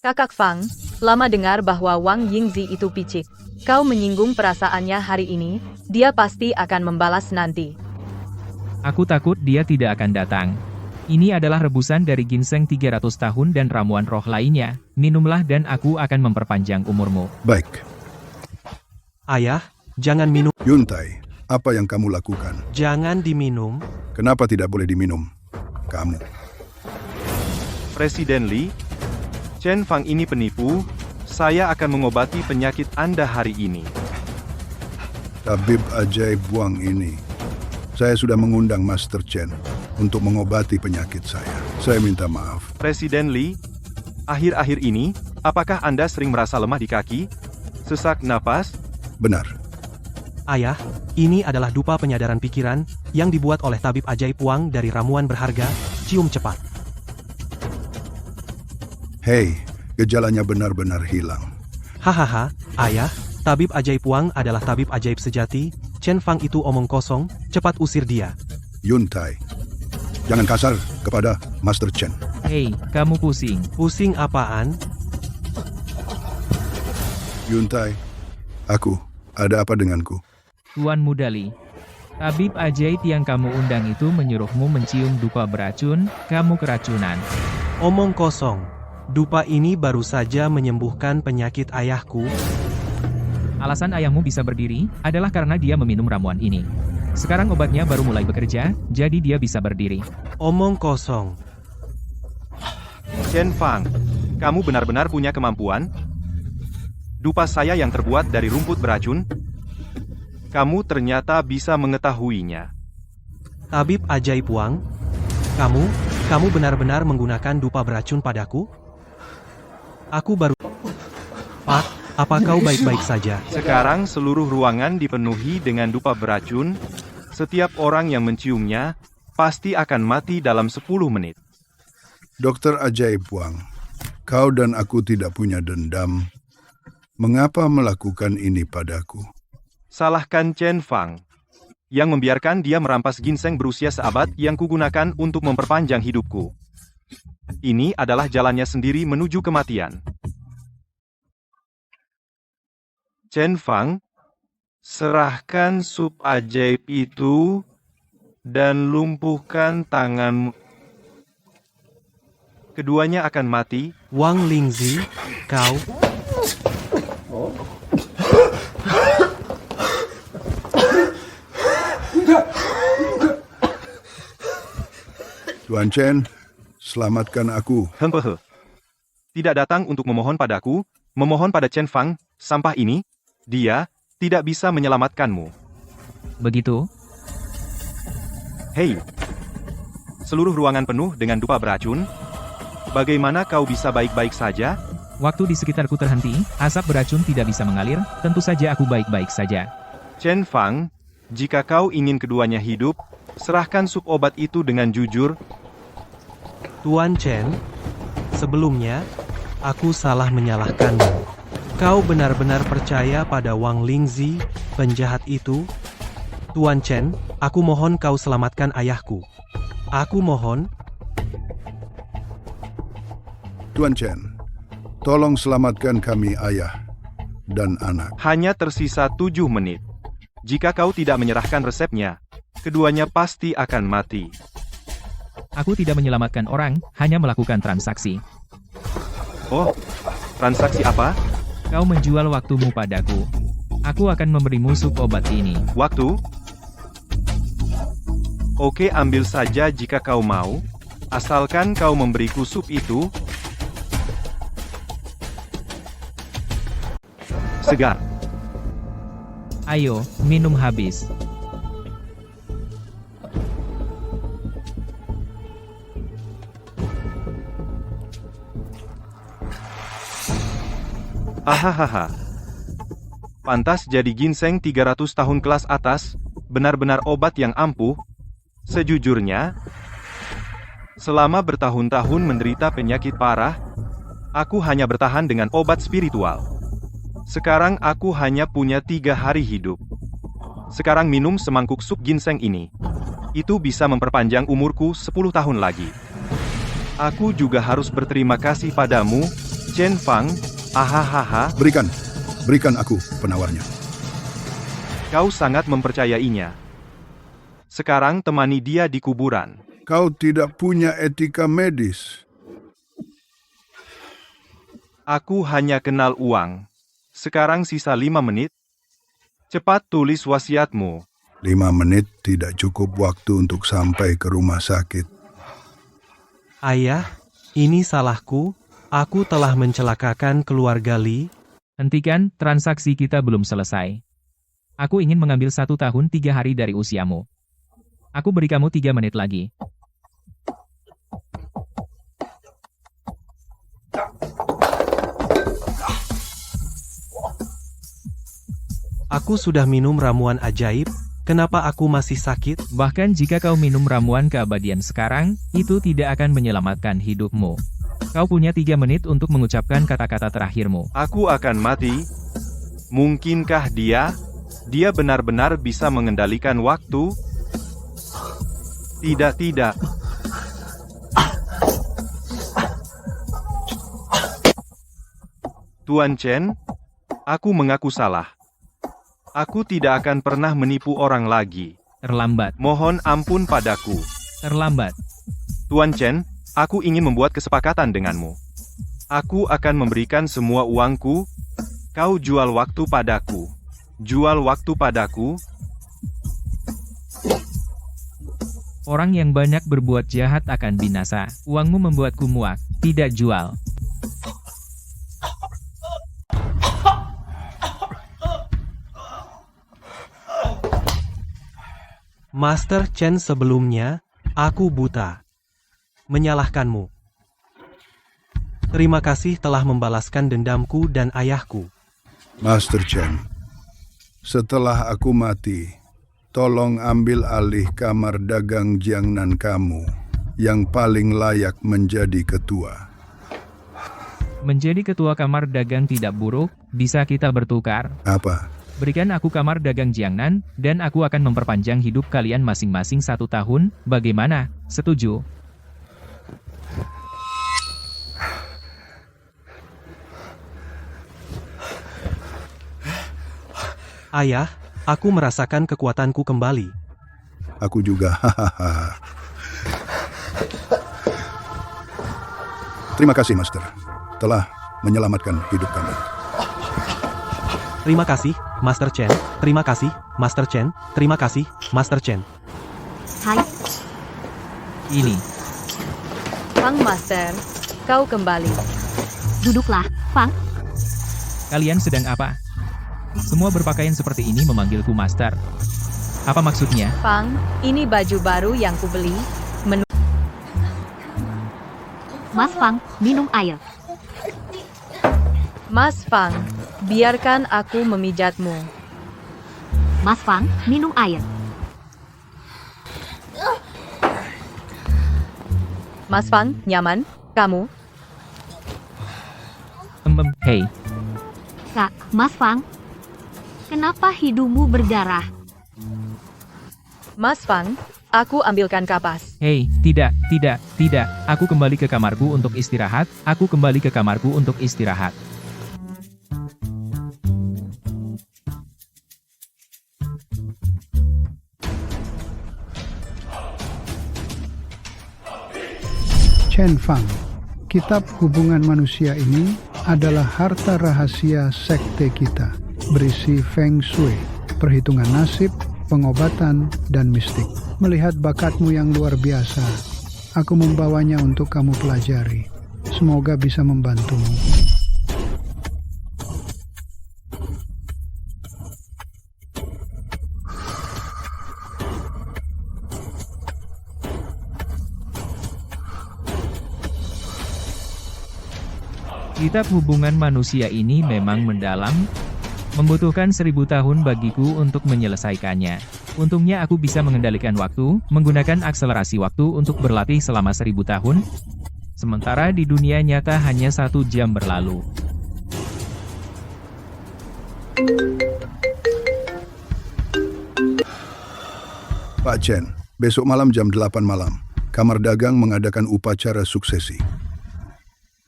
S4: Kakak Fang, lama dengar bahwa Wang Yingzi itu picik. Kau menyinggung perasaannya hari ini, dia pasti akan membalas nanti.
S2: Aku takut dia tidak akan datang. Ini adalah rebusan dari ginseng 300 tahun dan ramuan roh lainnya. Minumlah dan aku akan memperpanjang umurmu.
S6: Baik.
S1: Ayah, jangan minum.
S6: Yuntai, apa yang kamu lakukan?
S1: Jangan diminum.
S6: Kenapa tidak boleh diminum? Kamu.
S8: Presiden Li, Chen Fang ini penipu, saya akan mengobati penyakit Anda hari ini.
S6: Tabib Ajaib Wang ini. Saya sudah mengundang Master Chen untuk mengobati penyakit saya. Saya minta maaf.
S8: Presiden Li, akhir-akhir ini, apakah Anda sering merasa lemah di kaki? Sesak napas?
S6: Benar.
S1: Ayah, ini adalah dupa penyadaran pikiran yang dibuat oleh Tabib Ajaib Wang dari ramuan berharga, cium cepat.
S6: Hei, gejalanya benar-benar hilang.
S1: Hahaha, ayah, Tabib Ajaib Wang adalah tabib ajaib sejati. Chen Fang itu omong kosong, cepat usir dia.
S6: Yuntai, jangan kasar kepada Master Chen.
S2: Hei, kamu pusing.
S1: Pusing apaan?
S6: Yuntai, ada apa denganku?
S2: Tuan Mudali, tabib ajaib yang kamu undang itu menyuruhmu mencium dupa beracun, kamu keracunan.
S1: Omong kosong. Dupa ini baru saja menyembuhkan penyakit ayahku.
S2: Alasan ayahmu bisa berdiri, adalah karena dia meminum ramuan ini. Sekarang obatnya baru mulai bekerja, jadi dia bisa berdiri.
S1: Omong kosong.
S8: Chen Fang, kamu benar-benar punya kemampuan? Dupa saya yang terbuat dari rumput beracun? Kamu ternyata bisa mengetahuinya.
S1: Tabib Ajaib Wang, kamu benar-benar menggunakan dupa beracun padaku? Aku baru... Pak, apa kau baik-baik saja?
S8: Sekarang seluruh ruangan dipenuhi dengan dupa beracun. Setiap orang yang menciumnya, pasti akan mati dalam 10 menit.
S6: Dokter Ajaib Wang, kau dan aku tidak punya dendam. Mengapa melakukan ini padaku?
S8: Salahkan Chen Fang, yang membiarkan dia merampas ginseng berusia seabad yang kugunakan untuk memperpanjang hidupku. Ini adalah jalannya sendiri menuju kematian. Chen Fang, serahkan sup ajaib itu dan lumpuhkan tanganmu. Keduanya akan mati.
S1: Wang Lingzi, kau...
S6: Tuan Chen, selamatkan aku.
S8: Hempehe. Tidak datang untuk memohon padaku, memohon pada Chen Fang, sampah ini, dia tidak bisa menyelamatkanmu.
S2: Begitu?
S8: Hei, seluruh ruangan penuh dengan dupa beracun. Bagaimana kau bisa baik-baik saja?
S2: Waktu di sekitarku terhenti, asap beracun tidak bisa mengalir, tentu saja aku baik-baik saja.
S8: Chen Fang, jika kau ingin keduanya hidup, serahkan sup obat itu dengan jujur.
S1: Tuan Chen, sebelumnya, aku salah menyalahkanmu. Kau benar-benar percaya pada Wang Lingzi, penjahat itu? Tuan Chen, aku mohon kau selamatkan ayahku. Aku mohon.
S6: Tuan Chen, tolong selamatkan kami ayah dan anak.
S8: Hanya tersisa 7 menit. Jika kau tidak menyerahkan resepnya, keduanya pasti akan mati.
S2: Aku tidak menyelamatkan orang, hanya melakukan transaksi.
S8: Oh, transaksi apa?
S2: Kau menjual waktumu padaku. Aku akan memberimu sup obat ini.
S8: Waktu? Oke, ambil saja jika kau mau. Asalkan kau memberiku sup itu. Segar.
S2: Ayo, minum habis.
S8: Hahaha. Pantas jadi ginseng 300 tahun kelas atas, benar-benar obat yang ampuh. Sejujurnya, selama bertahun-tahun menderita penyakit parah, aku hanya bertahan dengan obat spiritual. Sekarang aku hanya punya 3 hari hidup. Sekarang minum semangkuk sup ginseng ini. Itu bisa memperpanjang umurku 10 tahun lagi. Aku juga harus berterima kasih padamu, Chen Fang. Ahahaha.
S6: Berikan aku penawarnya.
S8: Kau sangat mempercayainya. Sekarang temani dia di kuburan.
S6: Kau tidak punya etika medis.
S8: Aku hanya kenal uang. Sekarang sisa 5 menit. Cepat tulis wasiatmu.
S6: 5 menit tidak cukup waktu untuk sampai ke rumah sakit.
S1: Ayah, ini salahku. Aku telah mencelakakan keluarga Li.
S2: Hentikan, transaksi kita belum selesai. Aku ingin mengambil 1 tahun 3 hari dari usiamu. Aku beri kamu 3 menit lagi.
S1: Aku sudah minum ramuan ajaib, kenapa aku masih sakit?
S2: Bahkan jika kau minum ramuan keabadian sekarang, itu tidak akan menyelamatkan hidupmu. Kau punya 3 menit untuk mengucapkan kata-kata terakhirmu.
S8: Aku akan mati. Mungkinkah dia? Dia benar-benar bisa mengendalikan waktu? Tidak. Tuan Chen, aku mengaku salah. Aku tidak akan pernah menipu orang lagi.
S2: Terlambat.
S8: Mohon ampun padaku.
S2: Terlambat.
S8: Tuan Chen, aku ingin membuat kesepakatan denganmu. Aku akan memberikan semua uangku. Kau jual waktu padaku. Jual waktu padaku.
S2: Orang yang banyak berbuat jahat akan binasa. Uangmu membuatku muak. Tidak jual.
S1: Master Chen, sebelumnya, aku buta. Menyalahkanmu. Terima kasih telah membalaskan dendamku dan ayahku.
S6: Master Chen, setelah aku mati, tolong ambil alih kamar dagang Jiangnan kamu, yang paling layak menjadi ketua.
S2: Menjadi ketua kamar dagang tidak buruk, bisa kita bertukar.
S6: Apa?
S2: Berikan aku kamar dagang Jiangnan, dan aku akan memperpanjang hidup kalian masing-masing 1 tahun, bagaimana? Setuju?
S1: Ayah, aku merasakan kekuatanku kembali.
S6: Aku juga, hahaha. Terima kasih, Master. Telah menyelamatkan hidup kami.
S1: Terima kasih, Master Chen. Terima kasih, Master Chen. Terima kasih, Master Chen.
S3: Hai,
S2: Ini.
S4: Fang Master, kau kembali.
S3: duduklah, Fang.
S2: Kalian sedang apa? Semua berpakaian seperti ini memanggilku Master. Apa maksudnya?
S4: Fang, ini baju baru yang kubeli.
S3: Mas Fang, minum air.
S4: Mas Fang, biarkan aku memijatmu.
S3: Mas Fang, minum air.
S4: Mas Fang, nyaman? Kamu?
S2: Hei,
S3: Kak, Mas Fang. Kenapa hidungmu berdarah?
S4: Mas Fang, Aku ambilkan kapas.
S2: Hei, tidak. Aku kembali ke kamarku untuk istirahat.
S7: Chen Fang, kitab hubungan manusia ini adalah harta rahasia sekte kita, berisi Feng Shui, perhitungan nasib, pengobatan, dan mistik. Melihat bakatmu yang luar biasa, aku membawanya untuk kamu pelajari. Semoga bisa membantumu.
S2: Kitab hubungan manusia ini memang mendalam, membutuhkan 1000 tahun bagiku untuk menyelesaikannya. Untungnya aku bisa mengendalikan waktu, menggunakan akselerasi waktu untuk berlatih selama 1000 tahun, sementara di dunia nyata hanya 1 jam berlalu.
S6: Pak Chen, besok malam jam 8 malam, Kamar Dagang mengadakan upacara suksesi.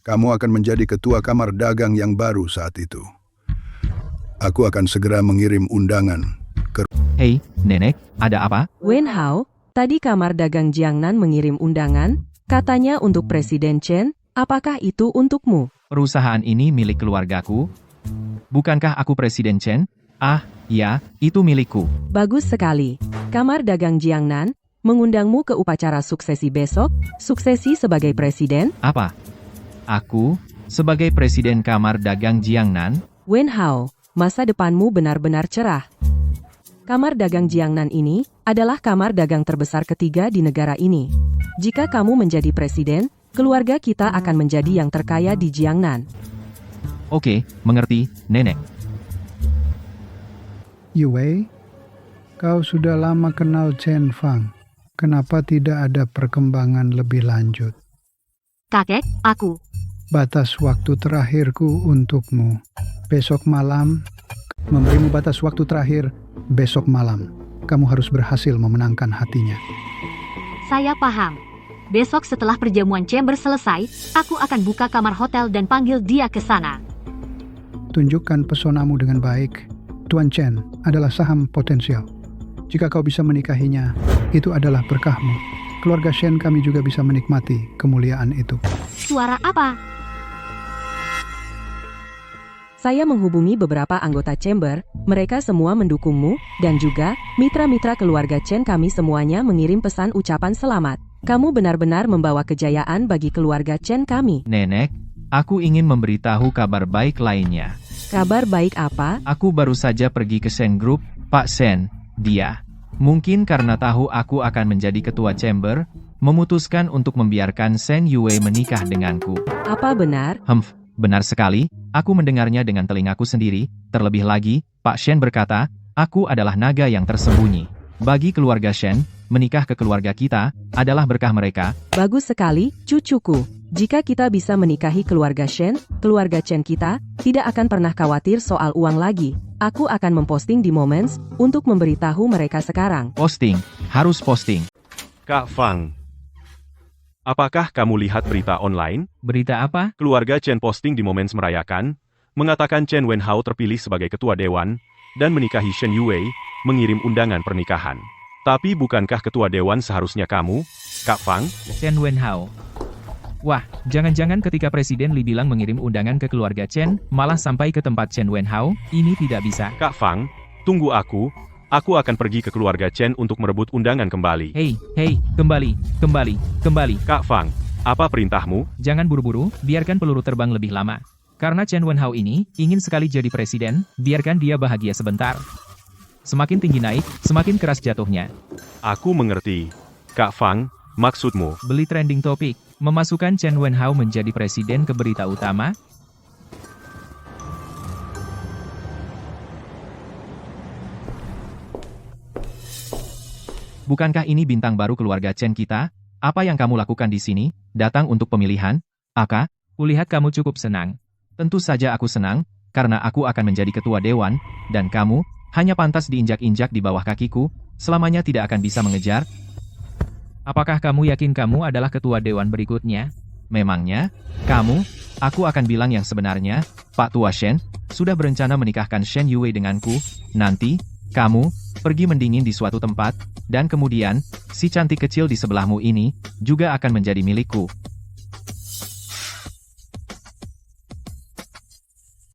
S6: Kamu akan menjadi ketua kamar dagang yang baru saat itu. Aku akan segera mengirim undangan ke...
S2: Hei, Nenek, ada apa?
S11: Wen Hao, tadi kamar dagang Jiangnan mengirim undangan, katanya untuk Presiden Chen, apakah itu untukmu?
S2: Perusahaan ini milik keluargaku. Bukankah aku Presiden Chen? Ah, ya, itu milikku.
S11: Bagus sekali. Kamar dagang Jiangnan mengundangmu ke upacara suksesi besok, suksesi sebagai presiden.
S2: Apa? Aku, sebagai Presiden Kamar Dagang Jiangnan?
S11: Wen Hao, masa depanmu benar-benar cerah. Kamar dagang Jiangnan ini adalah kamar dagang terbesar ketiga di negara ini. Jika kamu menjadi presiden, keluarga kita akan menjadi yang terkaya di Jiangnan.
S2: Oke, mengerti, Nenek.
S7: Yue, kau sudah lama kenal Chen Fang. Kenapa tidak ada perkembangan lebih lanjut?
S3: Kakek, aku.
S7: Batas waktu terakhirku untukmu. Besok malam, memberimu batas waktu terakhir, besok malam. Kamu harus berhasil memenangkan hatinya.
S3: Saya paham. Besok setelah perjamuan chamber selesai, aku akan buka kamar hotel dan panggil dia ke sana.
S7: Tunjukkan pesonamu dengan baik. Tuan Chen adalah saham potensial. Jika kau bisa menikahinya, itu adalah berkahmu. Keluarga Shen kami juga bisa menikmati kemuliaan itu.
S3: Suara apa?
S11: Saya menghubungi beberapa anggota chamber, mereka semua mendukungmu, dan juga, mitra-mitra keluarga Chen kami semuanya mengirim pesan ucapan selamat. Kamu benar-benar membawa kejayaan bagi keluarga Chen kami.
S2: Nenek, aku ingin memberitahu kabar baik lainnya.
S11: Kabar baik apa?
S2: Aku baru saja pergi ke Shen Group, Pak Shen, dia. Mungkin karena tahu aku akan menjadi ketua chamber, memutuskan untuk membiarkan Shen Yue menikah denganku.
S11: Apa benar?
S2: Benar sekali, aku mendengarnya dengan telingaku sendiri, terlebih lagi, Pak Shen berkata, aku adalah naga yang tersembunyi. Bagi keluarga Shen, menikah ke keluarga kita, adalah berkah mereka.
S11: Bagus sekali, cucuku. Jika kita bisa menikahi keluarga Chen kita, tidak akan pernah khawatir soal uang lagi. Aku akan memposting di Moments, untuk memberitahu mereka sekarang.
S2: Posting, harus posting.
S8: Kak Fang, apakah kamu lihat berita online?
S2: Berita apa?
S8: Keluarga Chen posting di Moments merayakan, mengatakan Chen Wenhao terpilih sebagai ketua dewan, dan menikahi Shen Yue, mengirim undangan pernikahan. Tapi bukankah ketua dewan seharusnya kamu, Kak Fang?
S2: Chen Wenhao. Wah, jangan-jangan ketika Presiden Li bilang mengirim undangan ke keluarga Chen, malah sampai ke tempat Chen Wenhao, ini tidak bisa.
S8: Kak Fang, tunggu aku akan pergi ke keluarga Chen untuk merebut undangan kembali.
S2: Hei, kembali.
S8: Kak Fang, apa perintahmu?
S2: Jangan buru-buru, biarkan peluru terbang lebih lama. Karena Chen Wenhao ini, ingin sekali jadi presiden, biarkan dia bahagia sebentar. Semakin tinggi naik, semakin keras jatuhnya.
S8: Aku mengerti. Kak Fang, maksudmu?
S2: Beli trending topik, memasukkan Chen Wenhao menjadi presiden ke berita utama? Bukankah ini bintang baru keluarga Chen kita? Apa yang kamu lakukan di sini? Datang untuk pemilihan? Aka, kulihat kamu cukup senang. Tentu saja aku senang, karena aku akan menjadi ketua dewan, dan kamu, hanya pantas diinjak-injak di bawah kakiku, selamanya tidak akan bisa mengejar. Apakah kamu yakin kamu adalah ketua dewan berikutnya? Memangnya, aku akan bilang yang sebenarnya, Pak Tua Shen, sudah berencana menikahkan Shen Yue denganku, nanti, kamu, pergi mendingin di suatu tempat, dan kemudian, si cantik kecil di sebelahmu ini, juga akan menjadi milikku.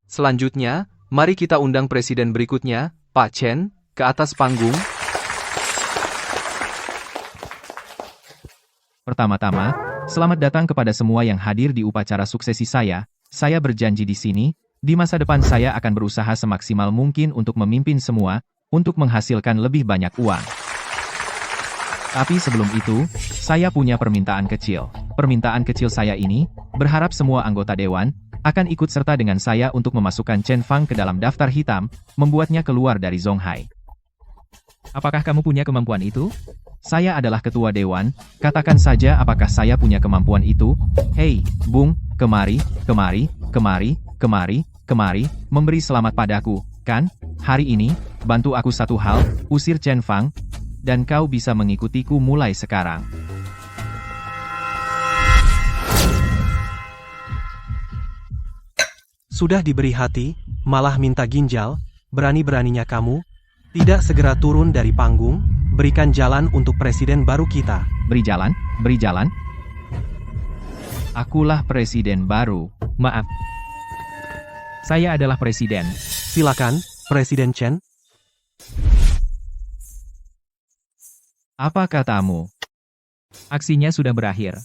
S9: Selanjutnya, mari kita undang presiden berikutnya, Pak Chen, ke atas panggung.
S2: Pertama-tama, selamat datang kepada semua yang hadir di upacara suksesi saya. Saya berjanji di sini, di masa depan saya akan berusaha semaksimal mungkin untuk memimpin semua, untuk menghasilkan lebih banyak uang. Tapi sebelum itu, saya punya permintaan kecil. Permintaan kecil saya ini, berharap semua anggota dewan, akan ikut serta dengan saya untuk memasukkan Chen Fang ke dalam daftar hitam, membuatnya keluar dari Zonghai. Apakah kamu punya kemampuan itu? Saya adalah ketua dewan, katakan saja apakah saya punya kemampuan itu. Hei, Bung, kemari, memberi selamat padaku, kan? Hari ini, bantu aku satu hal, usir Chen Fang, dan kau bisa mengikutiku mulai sekarang.
S1: Sudah diberi hati, malah minta ginjal, berani-beraninya kamu, tidak segera turun dari panggung, berikan jalan untuk presiden baru kita.
S2: Beri jalan, beri jalan. Akulah presiden baru, maaf. Saya adalah presiden.
S1: Silakan, Presiden Chen.
S2: Apa katamu? Aksinya sudah berakhir.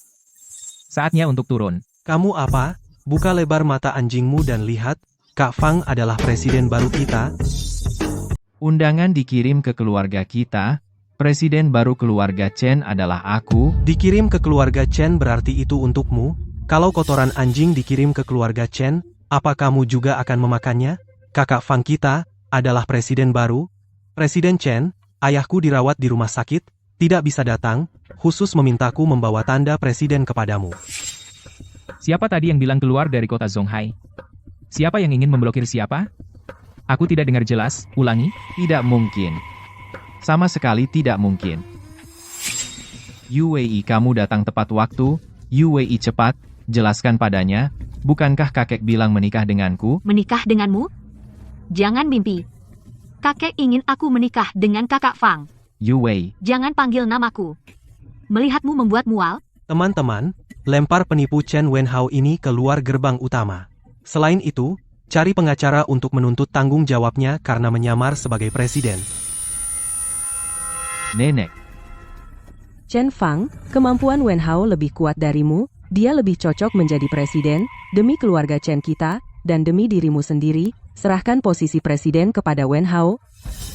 S2: Saatnya untuk turun.
S1: Kamu apa? Buka lebar mata anjingmu dan lihat, Kak Fang adalah presiden baru kita.
S2: Undangan dikirim ke keluarga kita. Presiden baru keluarga Chen adalah aku.
S1: Dikirim ke keluarga Chen berarti itu untukmu. Kalau kotoran anjing dikirim ke keluarga Chen, apa kamu juga akan memakannya? Kakak Fang kita adalah presiden baru. Presiden Chen, ayahku dirawat di rumah sakit, tidak bisa datang, khusus memintaku membawa tanda presiden kepadamu.
S2: Siapa tadi yang bilang keluar dari kota Zonghai? Siapa yang ingin memblokir siapa? Aku tidak dengar jelas, ulangi. Tidak mungkin. Sama sekali tidak mungkin. Yue, kamu datang tepat waktu. Yue, cepat, jelaskan padanya. Bukankah kakek bilang menikah denganku?
S3: Menikah denganmu? Jangan mimpi. Kakek ingin aku menikah dengan kakak Fang.
S2: Yue.
S3: Jangan panggil namaku. Melihatmu membuat mual.
S1: Teman-teman, lempar penipu Chen Wenhao ini keluar gerbang utama. Selain itu, cari pengacara untuk menuntut tanggung jawabnya karena menyamar sebagai presiden.
S2: Nenek.
S11: Chen Fang, kemampuan Wenhao lebih kuat darimu, dia lebih cocok menjadi presiden, demi keluarga Chen kita, dan demi dirimu sendiri, serahkan posisi presiden kepada Wenhao.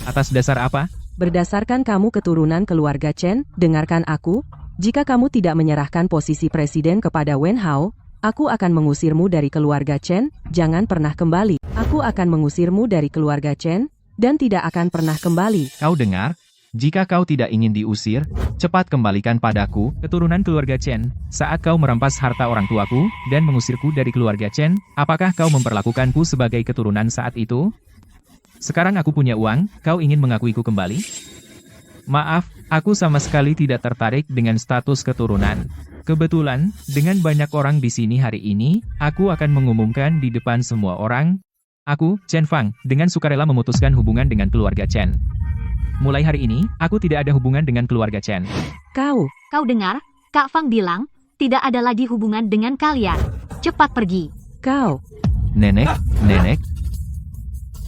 S2: Atas dasar apa?
S11: Berdasarkan kamu keturunan keluarga Chen, dengarkan aku, jika kamu tidak menyerahkan posisi presiden kepada Wenhao, aku akan mengusirmu dari keluarga Chen, jangan pernah kembali. Aku akan mengusirmu dari keluarga Chen, dan tidak akan pernah kembali.
S2: Kau dengar? Jika kau tidak ingin diusir, cepat kembalikan padaku, keturunan keluarga Chen. Saat kau merampas harta orang tuaku, dan mengusirku dari keluarga Chen, apakah kau memperlakukanku sebagai keturunan saat itu? Sekarang aku punya uang, kau ingin mengakuiku kembali? Maaf, aku sama sekali tidak tertarik dengan status keturunan. Kebetulan, dengan banyak orang di sini hari ini, aku akan mengumumkan di depan semua orang, aku, Chen Fang, dengan sukarela memutuskan hubungan dengan keluarga Chen. Mulai hari ini, aku tidak ada hubungan dengan keluarga Chen.
S11: Kau
S3: dengar? Kak Fang bilang, tidak ada lagi hubungan dengan kalian. Cepat pergi.
S11: Kau.
S2: Nenek.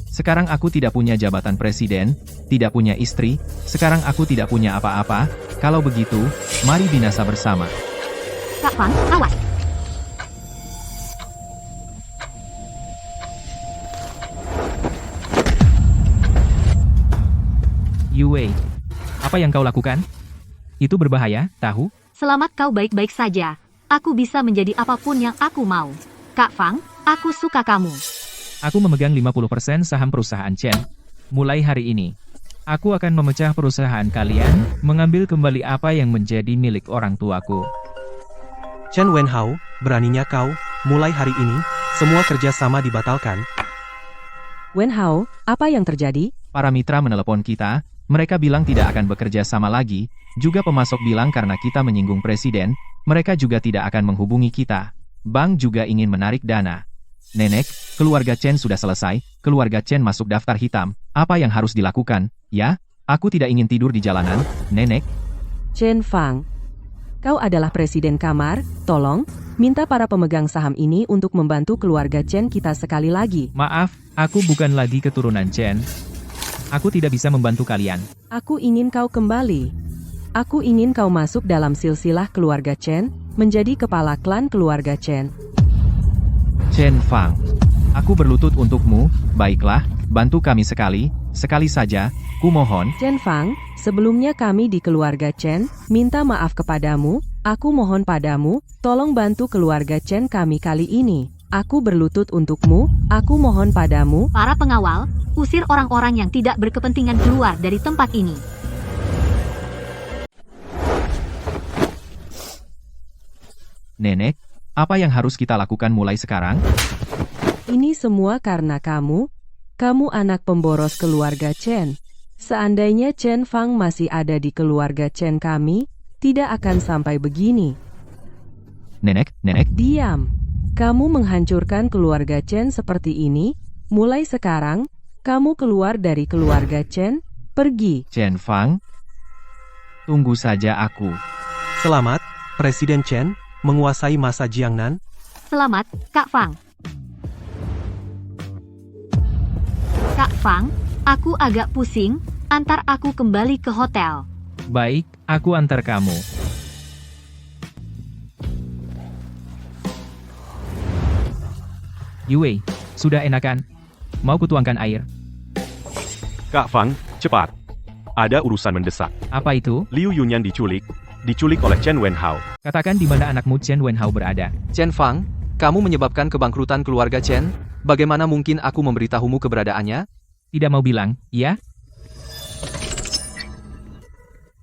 S2: Sekarang aku tidak punya jabatan presiden, tidak punya istri, sekarang aku tidak punya apa-apa. Kalau begitu, mari binasa bersama.
S3: Kak Fang, awas.
S2: Yue, apa yang kau lakukan? Itu berbahaya, tahu?
S3: Selamat kau baik-baik saja. Aku bisa menjadi apapun yang aku mau. Kak Fang, aku suka kamu.
S2: Aku memegang 50% saham perusahaan Chen. Mulai hari ini, aku akan memecah perusahaan kalian, mengambil kembali apa yang menjadi milik orang tuaku.
S1: Chen Wenhao, beraninya kau, mulai hari ini, semua kerjasama dibatalkan.
S11: Wenhao, apa yang terjadi?
S2: Para mitra menelepon kita, Mereka bilang tidak akan bekerja sama lagi, juga pemasok bilang karena kita menyinggung presiden, mereka juga tidak akan menghubungi kita. Bank juga ingin menarik dana. Nenek, keluarga Chen sudah selesai, keluarga Chen masuk daftar hitam, apa yang harus dilakukan? Ya, aku tidak ingin tidur di jalanan, Nenek.
S11: Chen Fang, kau adalah presiden kamar, tolong, minta para pemegang saham ini untuk membantu keluarga Chen kita sekali lagi.
S2: Maaf, aku bukan lagi keturunan Chen. Aku tidak bisa membantu kalian.
S11: Aku ingin kau kembali. Aku ingin kau masuk dalam silsilah keluarga Chen, menjadi kepala klan keluarga Chen.
S2: Chen Fang, aku berlutut untukmu, baiklah, bantu kami sekali saja, kumohon.
S11: Chen Fang, sebelumnya kami di keluarga Chen, minta maaf kepadamu, aku mohon padamu, tolong bantu keluarga Chen kami kali ini. Aku berlutut untukmu, aku mohon padamu.
S3: Para pengawal, usir orang-orang yang tidak berkepentingan keluar dari tempat ini.
S2: Nenek, apa yang harus kita lakukan mulai sekarang?
S11: Ini semua karena kamu anak pemboros keluarga Chen. Seandainya Chen Fang masih ada di keluarga Chen kami, tidak akan sampai begini.
S2: Nenek.
S11: Diam. Kamu menghancurkan keluarga Chen seperti ini, mulai sekarang, kamu keluar dari keluarga Chen, pergi.
S2: Chen Fang, tunggu saja aku.
S1: Selamat, Presiden Chen, menguasai masa Jiangnan.
S3: Selamat, Kak Fang. Kak Fang, aku agak pusing, antar aku kembali ke hotel.
S2: Baik, aku antar kamu. Yue, sudah enakan? Mau kutuangkan air?
S8: Kak Fang, cepat. Ada urusan mendesak.
S2: Apa itu?
S8: Liu Yunyan diculik oleh Chen Wenhao.
S2: Katakan di mana anakmu Chen Wenhao berada.
S9: Chen Fang, kamu menyebabkan kebangkrutan keluarga Chen? Bagaimana mungkin aku memberitahumu keberadaannya?
S2: Tidak mau bilang, ya?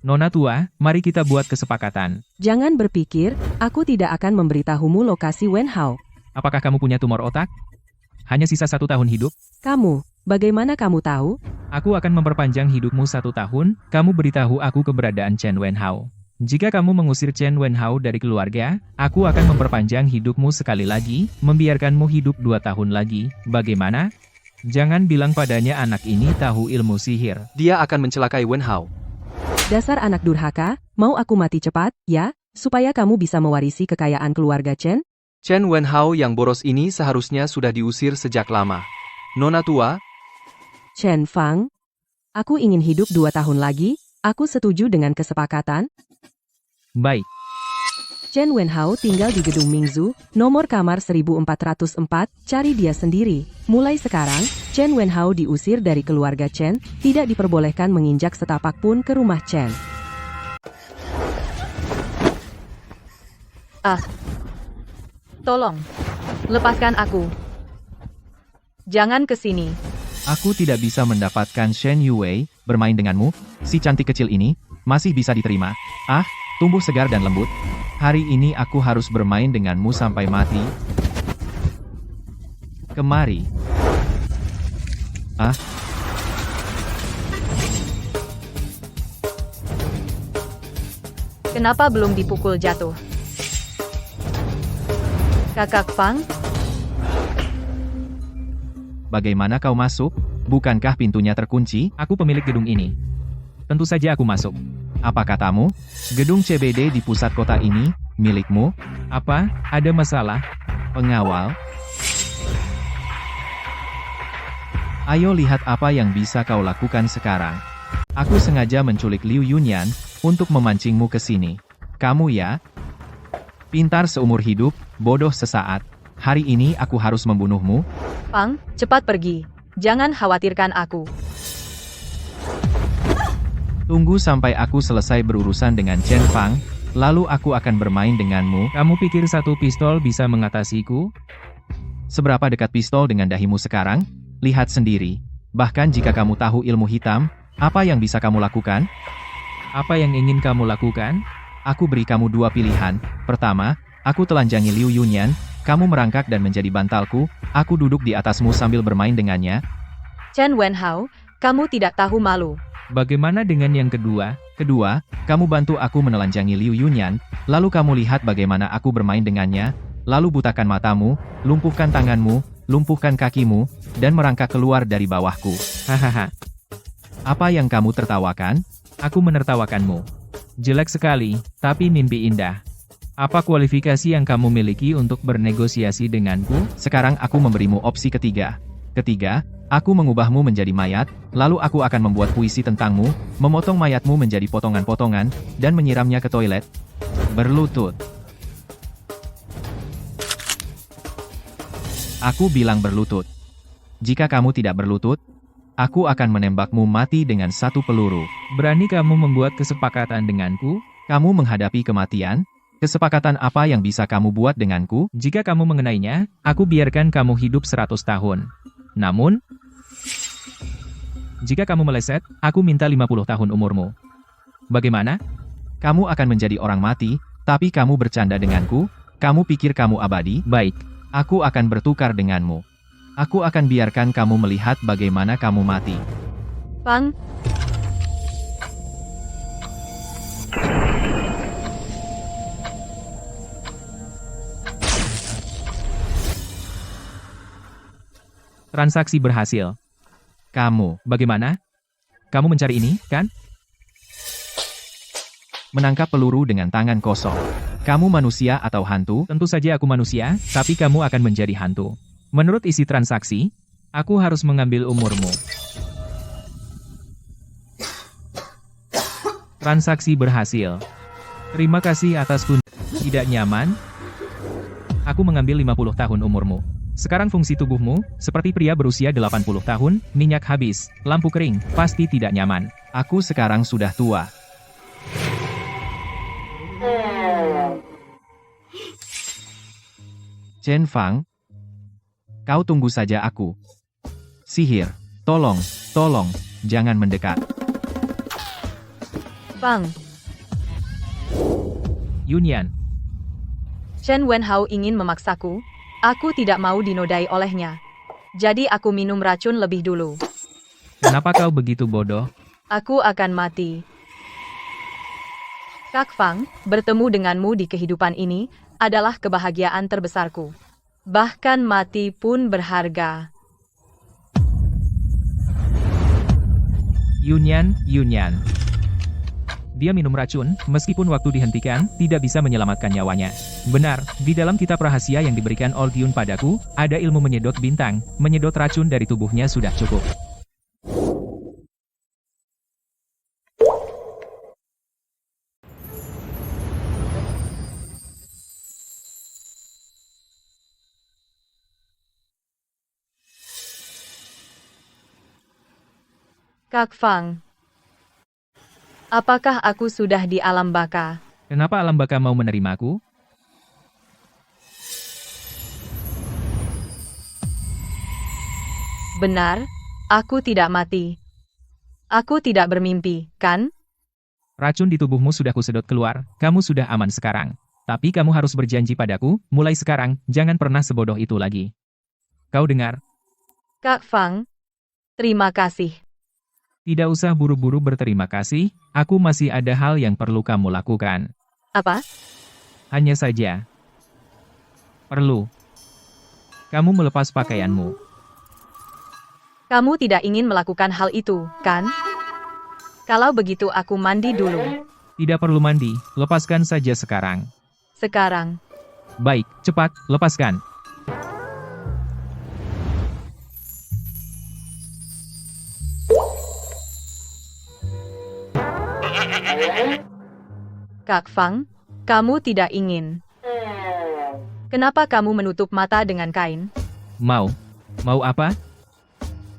S2: Nona tua, mari kita buat kesepakatan.
S11: Jangan berpikir, aku tidak akan memberitahumu lokasi Wenhao.
S2: Apakah kamu punya tumor otak? Hanya sisa 1 tahun hidup?
S11: Kamu, bagaimana kamu tahu?
S2: Aku akan memperpanjang hidupmu 1 tahun, kamu beritahu aku keberadaan Chen Wenhao. Jika kamu mengusir Chen Wenhao dari keluarga, aku akan memperpanjang hidupmu sekali lagi, membiarkanmu hidup 2 tahun lagi. Bagaimana? Jangan bilang padanya anak ini tahu ilmu sihir.
S9: Dia akan mencelakai Wenhao.
S11: Dasar anak durhaka, mau aku mati cepat, ya? Supaya kamu bisa mewarisi kekayaan keluarga Chen?
S9: Chen Wenhao yang boros ini seharusnya sudah diusir sejak lama. Nona tua,
S11: Chen Fang, aku ingin hidup 2 tahun lagi, aku setuju dengan kesepakatan.
S2: Baik.
S11: Chen Wenhao tinggal di gedung Mingzu, nomor kamar 1404, cari dia sendiri. Mulai sekarang, Chen Wenhao diusir dari keluarga Chen, tidak diperbolehkan menginjak setapak pun ke rumah Chen.
S4: Tolong, lepaskan aku. Jangan ke sini.
S2: Aku tidak bisa mendapatkan Shen Yue, bermain denganmu, si cantik kecil ini, masih bisa diterima. Tumbuh segar dan lembut. Hari ini aku harus bermain denganmu sampai mati. Kemari.
S4: Kenapa belum dipukul jatuh? Kakak Fang,
S2: Bagaimana kau masuk? Bukankah pintunya terkunci? Aku pemilik gedung ini. Tentu saja aku masuk. Apa katamu? Gedung CBD di pusat kota ini, milikmu? Apa? Ada masalah? Pengawal? Ayo lihat apa yang bisa kau lakukan sekarang. Aku sengaja menculik Liu Yunyan, untuk memancingmu ke sini. Kamu ya? Pintar seumur hidup, bodoh sesaat. Hari ini aku harus membunuhmu.
S4: Fang, cepat pergi. Jangan khawatirkan aku.
S2: Tunggu sampai aku selesai berurusan dengan Chen Fang, lalu aku akan bermain denganmu. Kamu pikir 1 pistol bisa mengatasiku? Seberapa dekat pistol dengan dahimu sekarang? Lihat sendiri. Bahkan jika kamu tahu ilmu hitam, apa yang bisa kamu lakukan? Apa yang ingin kamu lakukan? Aku beri kamu 2 pilihan. Pertama, aku telanjangi Liu Yunyan, kamu merangkak dan menjadi bantalku, aku duduk di atasmu sambil bermain dengannya.
S4: Chen Wenhao, kamu tidak tahu malu.
S2: Bagaimana dengan yang kedua? Kedua, kamu bantu aku menelanjangi Liu Yunyan, lalu kamu lihat bagaimana aku bermain dengannya, lalu butakan matamu, lumpuhkan tanganmu, lumpuhkan kakimu, dan merangkak keluar dari bawahku. Hahaha. Apa yang kamu tertawakan? Aku menertawakanmu. Jelek sekali, tapi mimpi indah. Apa kualifikasi yang kamu miliki untuk bernegosiasi denganku? Sekarang aku memberimu opsi ketiga. Ketiga, aku mengubahmu menjadi mayat, lalu aku akan membuat puisi tentangmu, memotong mayatmu menjadi potongan-potongan, dan menyiramnya ke toilet. Berlutut. Aku bilang berlutut. Jika kamu tidak berlutut, aku akan menembakmu mati dengan satu peluru. Berani kamu membuat kesepakatan denganku? Kamu menghadapi kematian? Kesepakatan apa yang bisa kamu buat denganku? Jika kamu mengenainya, aku biarkan kamu hidup 100 tahun. Namun, jika kamu meleset, aku minta 50 tahun umurmu. Bagaimana? Kamu akan menjadi orang mati, tapi kamu bercanda denganku? Kamu pikir kamu abadi? Baik, aku akan bertukar denganmu. Aku akan biarkan kamu melihat bagaimana kamu mati.
S4: Fang,
S2: transaksi berhasil. Kamu, bagaimana? Kamu mencari ini, kan? Menangkap peluru dengan tangan kosong. Kamu manusia atau hantu? Tentu saja aku manusia, tapi kamu akan menjadi hantu. Menurut isi transaksi, aku harus mengambil umurmu. Transaksi berhasil. Terima kasih atas tidak nyaman. Aku mengambil 50 tahun umurmu. Sekarang fungsi tubuhmu, seperti pria berusia 80 tahun, minyak habis, lampu kering, pasti tidak nyaman. Aku sekarang sudah tua. Chen Fang, kau tunggu saja aku. Sihir, tolong, jangan mendekat.
S4: Fang,
S2: Yunyan,
S4: Chen Wenhao ingin memaksaku. Aku tidak mau dinodai olehnya. Jadi aku minum racun lebih dulu.
S2: Kenapa kau begitu bodoh?
S4: Aku akan mati. Kak Fang, bertemu denganmu di kehidupan ini adalah kebahagiaan terbesarku. Bahkan mati pun berharga.
S2: Yunyan. Dia minum racun, meskipun waktu dihentikan, tidak bisa menyelamatkan nyawanya. Benar, di dalam kitab rahasia yang diberikan Old Yun padaku, ada ilmu menyedot bintang, menyedot racun dari tubuhnya sudah cukup.
S4: Kak Fang, apakah aku sudah di alam baka?
S2: Kenapa alam baka mau menerimaku?
S4: Benar, aku tidak mati. Aku tidak bermimpi, kan?
S2: Racun di tubuhmu sudah kusedot keluar, kamu sudah aman sekarang. Tapi kamu harus berjanji padaku, mulai sekarang, jangan pernah sebodoh itu lagi. Kau dengar?
S4: Kak Fang, terima kasih.
S2: Tidak usah buru-buru berterima kasih, aku masih ada hal yang perlu kamu lakukan.
S4: Apa?
S2: Hanya saja. Perlu. Kamu melepas pakaianmu.
S4: Kamu tidak ingin melakukan hal itu, kan? Kalau begitu aku mandi dulu.
S2: Tidak perlu mandi, lepaskan saja sekarang.
S4: Sekarang.
S2: Baik, cepat, lepaskan.
S4: Kak Fang, kamu tidak ingin. Kenapa kamu menutup mata dengan kain?
S2: Mau apa?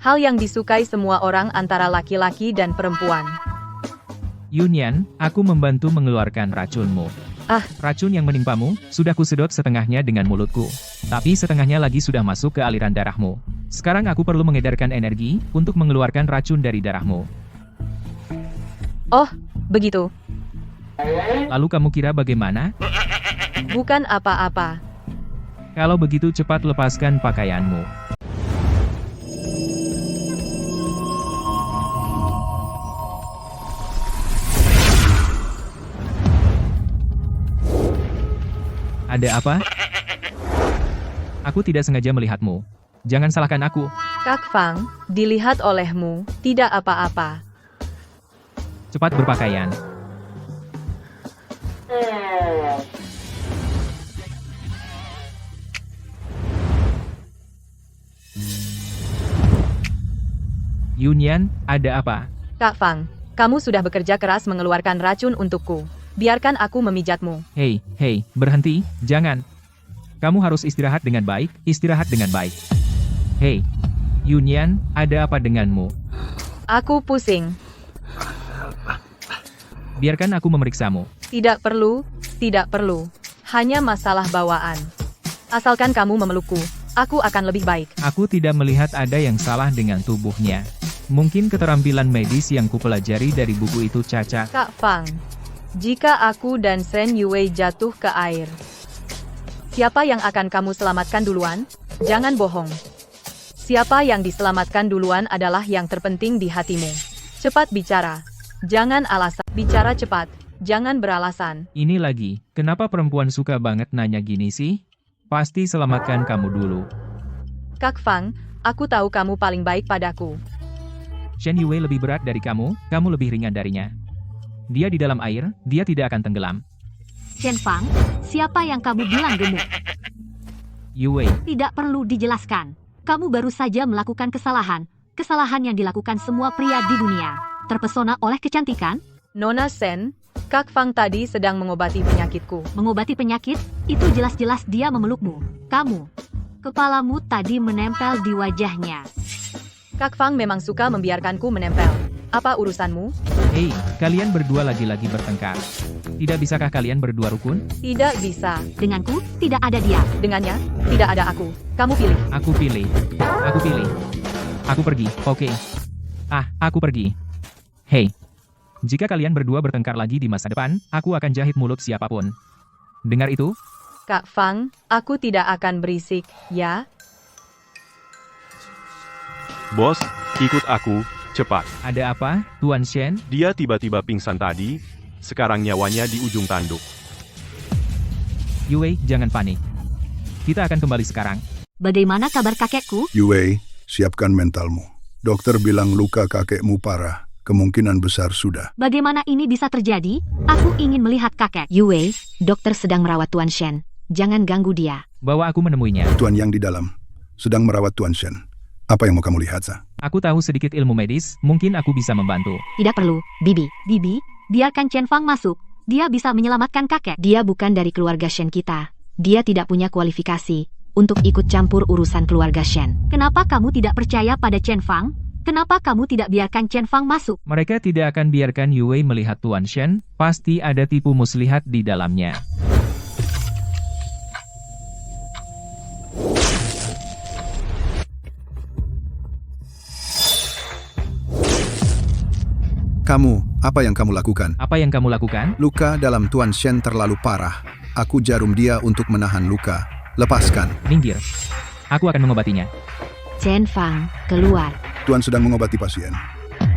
S4: Hal yang disukai semua orang antara laki-laki dan perempuan.
S2: Yunyan, aku membantu mengeluarkan racunmu.
S4: Ah,
S2: racun yang menimpamu, sudah kusedot setengahnya dengan mulutku. Tapi setengahnya lagi sudah masuk ke aliran darahmu. Sekarang aku perlu mengedarkan energi, untuk mengeluarkan racun dari darahmu.
S4: Oh, begitu.
S2: Lalu kamu kira bagaimana?
S4: Bukan apa-apa.
S2: Kalau begitu cepat lepaskan pakaianmu. Ada apa? Aku tidak sengaja melihatmu. Jangan salahkan aku.
S4: Kak Fang, dilihat olehmu, tidak apa-apa.
S2: Cepat berpakaian. Yunyan, ada apa?
S4: Kak Fang, kamu sudah bekerja keras mengeluarkan racun untukku. Biarkan aku memijatmu.
S2: Hei, berhenti, jangan. Kamu harus istirahat dengan baik, istirahat dengan baik. Hei, Yunyan, ada apa denganmu?
S4: Aku pusing.
S2: Biarkan aku memeriksamu.
S4: Tidak perlu, tidak perlu. Hanya masalah bawaan. Asalkan kamu memelukku, aku akan lebih baik.
S2: Aku tidak melihat ada yang salah dengan tubuhnya. Mungkin keterampilan medis yang kupelajari dari buku itu cacat.
S4: Kak Fang, jika aku dan Shen Yue jatuh ke air, siapa yang akan kamu selamatkan duluan? Jangan bohong. Siapa yang diselamatkan duluan adalah yang terpenting di hatimu. Cepat bicara. Jangan alasan. Bicara cepat. Jangan beralasan.
S2: Ini lagi, kenapa perempuan suka banget nanya gini sih? Pasti selamatkan kamu dulu.
S4: Kak Fang, aku tahu kamu paling baik padaku.
S2: Shen Yue lebih berat dari kamu lebih ringan darinya. Dia di dalam air, dia tidak akan tenggelam.
S3: Chen Fang, siapa yang kamu bilang gemuk?
S2: Yue,
S3: Tidak perlu dijelaskan. Kamu baru saja melakukan kesalahan. Kesalahan yang dilakukan semua pria di dunia. Terpesona oleh kecantikan?
S4: Nona Shen, Kak Fang tadi sedang mengobati penyakitku.
S3: Mengobati penyakit? Itu jelas-jelas dia memelukmu. Kamu. Kepalamu tadi menempel di wajahnya.
S4: Kak Fang memang suka membiarkanku menempel. Apa urusanmu?
S2: hei, kalian berdua lagi-lagi bertengkar. Tidak bisakah kalian berdua rukun?
S4: Tidak bisa.
S3: Denganku, tidak ada dia.
S4: Dengannya, tidak ada aku. Kamu pilih.
S2: Aku pilih. Aku pilih. Aku pergi, oke. Aku pergi. Hei, jika kalian berdua bertengkar lagi di masa depan, aku akan jahit mulut siapapun. Dengar itu?
S4: Kak Fang, aku tidak akan berisik, ya?
S8: Bos, ikut aku, cepat.
S2: Ada apa, Tuan Shen?
S8: Dia tiba-tiba pingsan tadi, sekarang nyawanya di ujung tanduk.
S2: Yue, jangan panik. Kita akan kembali sekarang.
S3: Bagaimana kabar kakekku?
S6: Yue, siapkan mentalmu. Dokter bilang luka kakekmu parah. Kemungkinan besar sudah.
S3: Bagaimana ini bisa terjadi? Aku ingin melihat kakek. Yue, dokter sedang merawat Tuan Shen. Jangan ganggu dia.
S2: Bawa aku menemuinya.
S6: Tuan yang di dalam sedang merawat Tuan Shen. Apa yang mau kamu lihat, Sa?
S2: Aku tahu sedikit ilmu medis, mungkin aku bisa membantu.
S3: Tidak perlu, Bibi. Bibi, biarkan Chen Fang masuk. Dia bisa menyelamatkan kakek. Dia bukan dari keluarga Shen kita. Dia tidak punya kualifikasi untuk ikut campur urusan keluarga Shen. Kenapa kamu tidak percaya pada Chen Fang? Kenapa kamu tidak biarkan Chen Fang masuk?
S2: Mereka tidak akan biarkan Yue melihat Tuan Shen, pasti ada tipu muslihat di dalamnya.
S6: Kamu, apa yang kamu lakukan?
S2: Apa yang kamu lakukan?
S6: Luka dalam Tuan Shen terlalu parah. Aku jarum dia untuk menahan luka. Lepaskan.
S2: Minggir. Aku akan mengobatinya.
S3: Chen Fang, keluar.
S6: Tuan sedang mengobati pasien.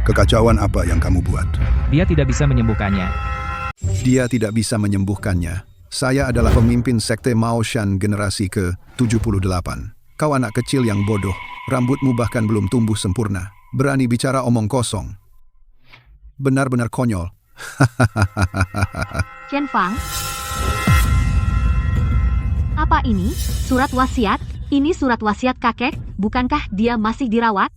S6: Kekacauan apa yang kamu buat?
S2: Dia tidak bisa menyembuhkannya.
S6: Dia tidak bisa menyembuhkannya. Saya adalah pemimpin sekte Mao Shan generasi ke-78. Kau anak kecil yang bodoh. Rambutmu bahkan belum tumbuh sempurna. Berani bicara omong kosong. Benar-benar konyol.
S3: Chen Fang? Apa ini? Surat wasiat? Ini surat wasiat kakek? Bukankah dia masih dirawat?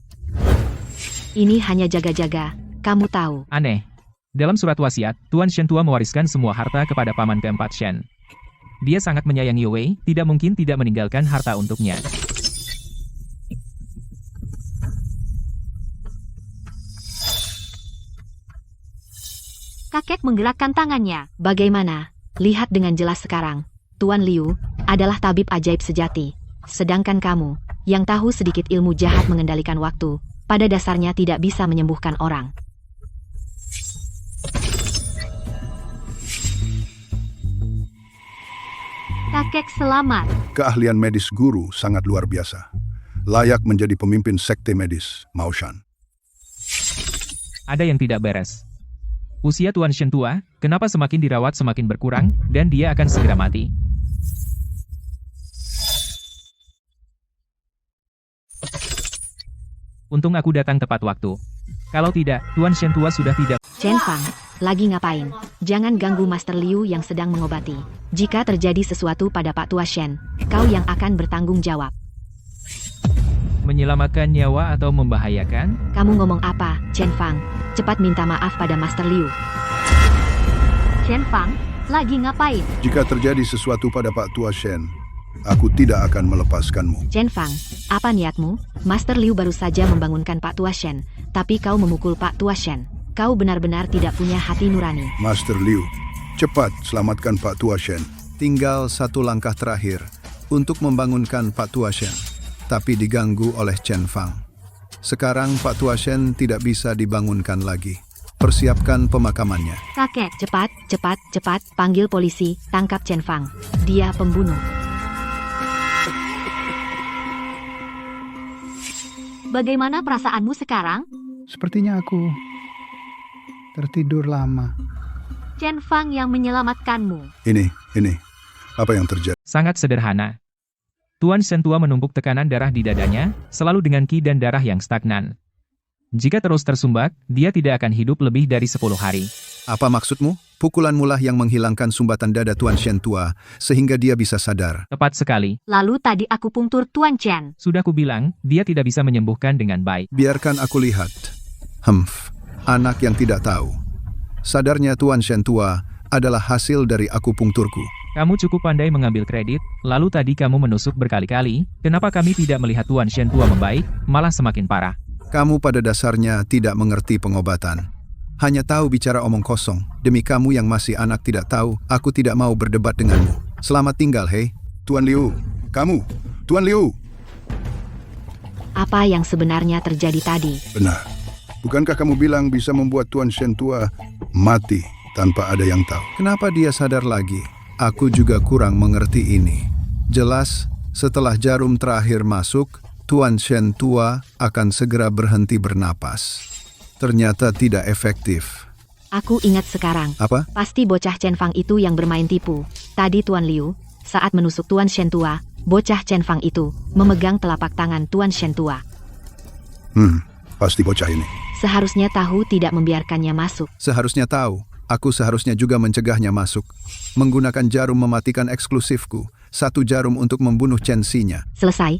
S3: Ini hanya jaga-jaga. Kamu tahu.
S2: Aneh. Dalam surat wasiat, Tuan Shen tua mewariskan semua harta kepada paman keempat Shen. Dia sangat menyayangi Yue, tidak mungkin tidak meninggalkan harta untuknya.
S3: Kakek menggerakkan tangannya. Bagaimana? Lihat dengan jelas sekarang. Tuan Liu adalah tabib ajaib sejati. Sedangkan kamu, yang tahu sedikit ilmu jahat mengendalikan waktu, pada dasarnya tidak bisa menyembuhkan orang. Kakek selamat.
S6: Keahlian medis guru sangat luar biasa. Layak menjadi pemimpin sekte medis Mao Shan.
S2: Ada yang tidak beres. Usia Tuan Shen tua, kenapa semakin dirawat semakin berkurang, dan dia akan segera mati. Untung aku datang tepat waktu. Kalau tidak, Tuan Shen tua sudah tidak.
S3: Chen Fang, lagi ngapain? Jangan ganggu Master Liu yang sedang mengobati. Jika terjadi sesuatu pada Pak Tua Shen, kau yang akan bertanggung jawab.
S2: Menyelamatkan nyawa atau membahayakan?
S3: Kamu ngomong apa, Chen Fang? Cepat minta maaf pada Master Liu. Chen Fang, lagi ngapain?
S6: Jika terjadi sesuatu pada Pak Tua Shen, aku tidak akan melepaskanmu.
S3: Chen Fang, apa niatmu? Master Liu baru saja membangunkan Pak Tua Shen, tapi kau memukul Pak Tua Shen. Kau benar-benar tidak punya hati nurani.
S6: Master Liu, cepat selamatkan Pak Tua Shen. Tinggal satu langkah terakhir untuk membangunkan Pak Tua Shen, tapi diganggu oleh Chen Fang. Sekarang Pak Tua Shen tidak bisa dibangunkan lagi. Persiapkan pemakamannya.
S3: Kakek, cepat, panggil polisi, tangkap Chen Fang. Dia pembunuh. Bagaimana perasaanmu sekarang?
S7: Sepertinya aku tertidur lama.
S3: Chen Fang yang menyelamatkanmu.
S6: Ini, apa yang terjadi?
S2: Sangat sederhana. Tuan Shen tua menumpuk tekanan darah di dadanya, selalu dengan ki dan darah yang stagnan. Jika terus tersumbat, dia tidak akan hidup lebih dari 10 hari.
S6: Apa maksudmu? Pukulanmu lah yang menghilangkan sumbatan dada Tuan Shen tua, sehingga dia bisa sadar.
S2: Tepat sekali.
S3: Lalu tadi aku pungtur Tuan Chen.
S2: Sudah kubilang, dia tidak bisa menyembuhkan dengan baik.
S6: Biarkan aku lihat. Anak yang tidak tahu. Sadarnya Tuan Shen tua adalah hasil dari akupunkturku.
S2: Kamu cukup pandai mengambil kredit, lalu tadi kamu menusuk berkali-kali, kenapa kami tidak melihat Tuan Shen tua membaik, malah semakin parah?
S6: Kamu pada dasarnya tidak mengerti pengobatan. Hanya tahu bicara omong kosong. Demi kamu yang masih anak tidak tahu, aku tidak mau berdebat denganmu. Selamat tinggal, hei. Tuan Liu, kamu. Tuan Liu.
S3: Apa yang sebenarnya terjadi tadi?
S6: Benar. Bukankah kamu bilang bisa membuat Tuan Shen tua mati tanpa ada yang tahu? Kenapa dia sadar lagi? Aku juga kurang mengerti ini. Jelas, setelah jarum terakhir masuk, Tuan Shen tua akan segera berhenti bernapas. Ternyata tidak efektif.
S3: Aku ingat sekarang.
S6: Apa?
S3: Pasti bocah Chen Fang itu yang bermain tipu. Tadi Tuan Liu, saat menusuk Tuan Shen tua, bocah Chen Fang itu memegang telapak tangan Tuan Shen tua.
S6: Pasti bocah ini.
S3: Seharusnya tahu tidak membiarkannya masuk.
S6: Seharusnya tahu. Aku seharusnya juga mencegahnya masuk. Menggunakan jarum mematikan eksklusifku. 1 jarum untuk membunuh Chen Xi-nya.
S3: Selesai.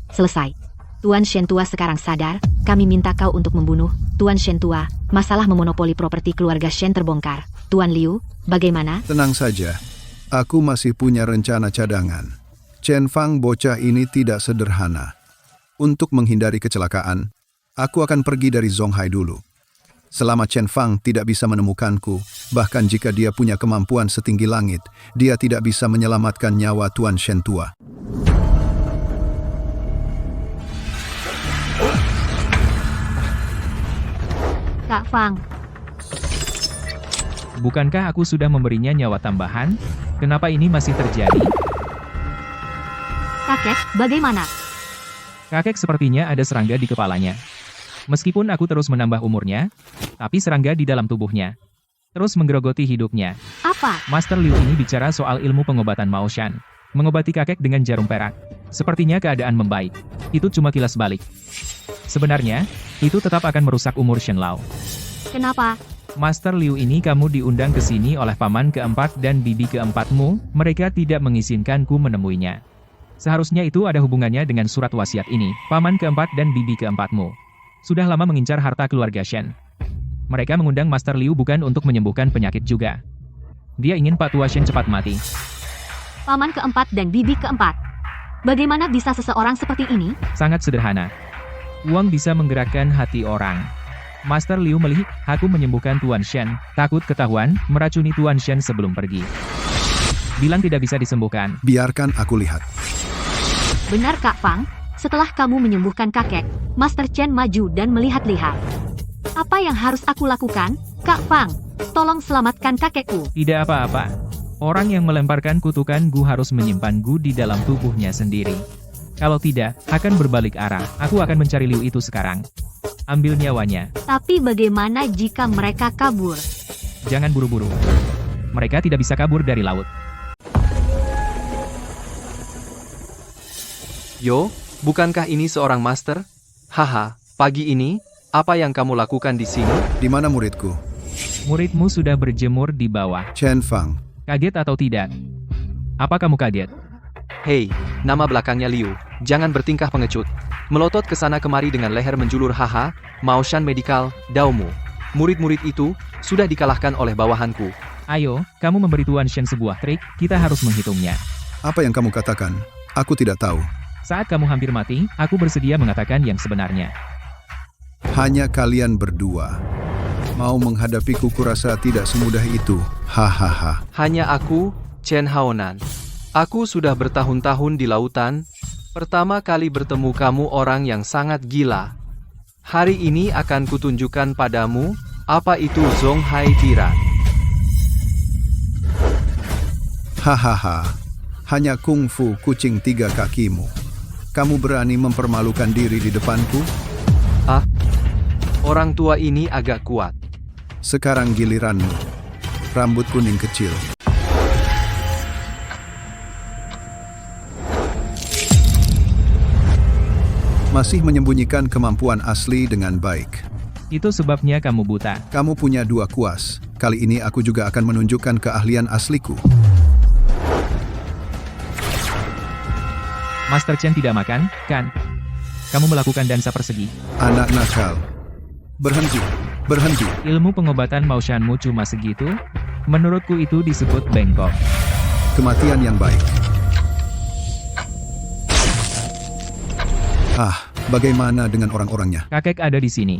S3: Tuan Shen tua sekarang sadar, kami minta kau untuk membunuh Tuan Shen tua. Masalah memonopoli properti keluarga Shen terbongkar. Tuan Liu, bagaimana?
S6: Tenang saja. Aku masih punya rencana cadangan. Chen Fang bocah ini tidak sederhana. Untuk menghindari kecelakaan, aku akan pergi dari Zonghai dulu. Selama Chen Fang tidak bisa menemukanku, bahkan jika dia punya kemampuan setinggi langit, dia tidak bisa menyelamatkan nyawa Tuan Shen tua.
S3: Kak Fang,
S2: Bukankah aku sudah memberinya nyawa tambahan? Kenapa ini masih terjadi?
S3: kakek, bagaimana?
S2: Kakek sepertinya ada serangga di kepalanya. Meskipun aku terus menambah umurnya, tapi serangga di dalam tubuhnya terus menggerogoti hidupnya.
S3: Apa?
S2: Master Liu ini bicara soal ilmu pengobatan Mao Shan. Mengobati kakek dengan jarum perak. Sepertinya keadaan membaik. Itu cuma kilas balik. Sebenarnya, itu tetap akan merusak umur Shen Lao.
S3: Kenapa?
S2: Master Liu ini kamu diundang ke sini oleh paman keempat dan bibi keempatmu, mereka tidak mengizinkanku menemuinya. Seharusnya itu ada hubungannya dengan surat wasiat ini, paman keempat dan bibi keempatmu sudah lama mengincar harta keluarga Shen. Mereka mengundang Master Liu bukan untuk menyembuhkan penyakit juga. Dia ingin Pak Tua Shen cepat mati.
S3: Paman keempat dan bibi keempat. Bagaimana bisa seseorang seperti ini?
S2: Sangat sederhana. Uang bisa menggerakkan hati orang. Master Liu melihat, aku menyembuhkan Tuan Shen, takut ketahuan, meracuni Tuan Shen sebelum pergi. Bilang tidak bisa disembuhkan.
S6: Biarkan aku lihat.
S3: Benar Kak Fang, setelah kamu menyembuhkan kakek, Master Chen maju dan melihat-lihat. Apa yang harus aku lakukan? Kak Fang, tolong selamatkan kakekku.
S2: Tidak apa-apa. Orang yang melemparkan kutukan Gu harus menyimpan Gu di dalam tubuhnya sendiri. Kalau tidak, akan berbalik arah. Aku akan mencari Liu itu sekarang. Ambil nyawanya.
S3: Tapi bagaimana jika mereka kabur?
S2: Jangan buru-buru. Mereka tidak bisa kabur dari laut.
S9: Yo, bukankah ini seorang master? Haha, Pagi ini, apa yang kamu lakukan di sini?
S6: Di mana muridku?
S2: Muridmu sudah berjemur di bawah.
S6: Chen Fang.
S2: Kaget atau tidak? Apa kamu kaget?
S9: Hei, nama belakangnya Liu, jangan bertingkah pengecut. Melotot ke sana kemari dengan leher menjulur haha, Maoshan Medical, Daomu. Murid-murid itu, sudah dikalahkan oleh bawahanku.
S2: Ayo, kamu memberi Tuan Shen sebuah trik, kita harus menghitungnya.
S6: Apa yang kamu katakan? Aku tidak tahu.
S2: Saat kamu hampir mati, aku bersedia mengatakan yang sebenarnya.
S6: Hanya kalian berdua. Mau menghadapiku kurasa tidak semudah itu. Hahaha.
S9: Hanya aku, Chen Haonan. Aku sudah bertahun-tahun di lautan. Pertama kali bertemu kamu orang yang sangat gila. Hari ini akan kutunjukkan padamu, apa itu Zonghai Tiran.
S6: Hahaha. Hanya kungfu kucing 3 kakimu. Kamu berani mempermalukan diri di depanku?
S9: Ah, orang tua ini agak kuat.
S6: Sekarang giliranmu. Rambut kuning kecil. Masih menyembunyikan kemampuan asli dengan baik.
S2: Itu sebabnya kamu buta.
S6: Kamu punya 2 kuas. Kali ini aku juga akan menunjukkan keahlian asliku.
S2: Master Chen tidak makan, kan? Kamu melakukan dansa persegi.
S6: Anak nakal. Berhenti. Berhenti.
S2: Ilmu pengobatan Maoshanmu cuma segitu? Menurutku itu disebut bengkok.
S6: Kematian yang baik. Ah, bagaimana dengan orang-orangnya?
S2: Kakek ada di sini.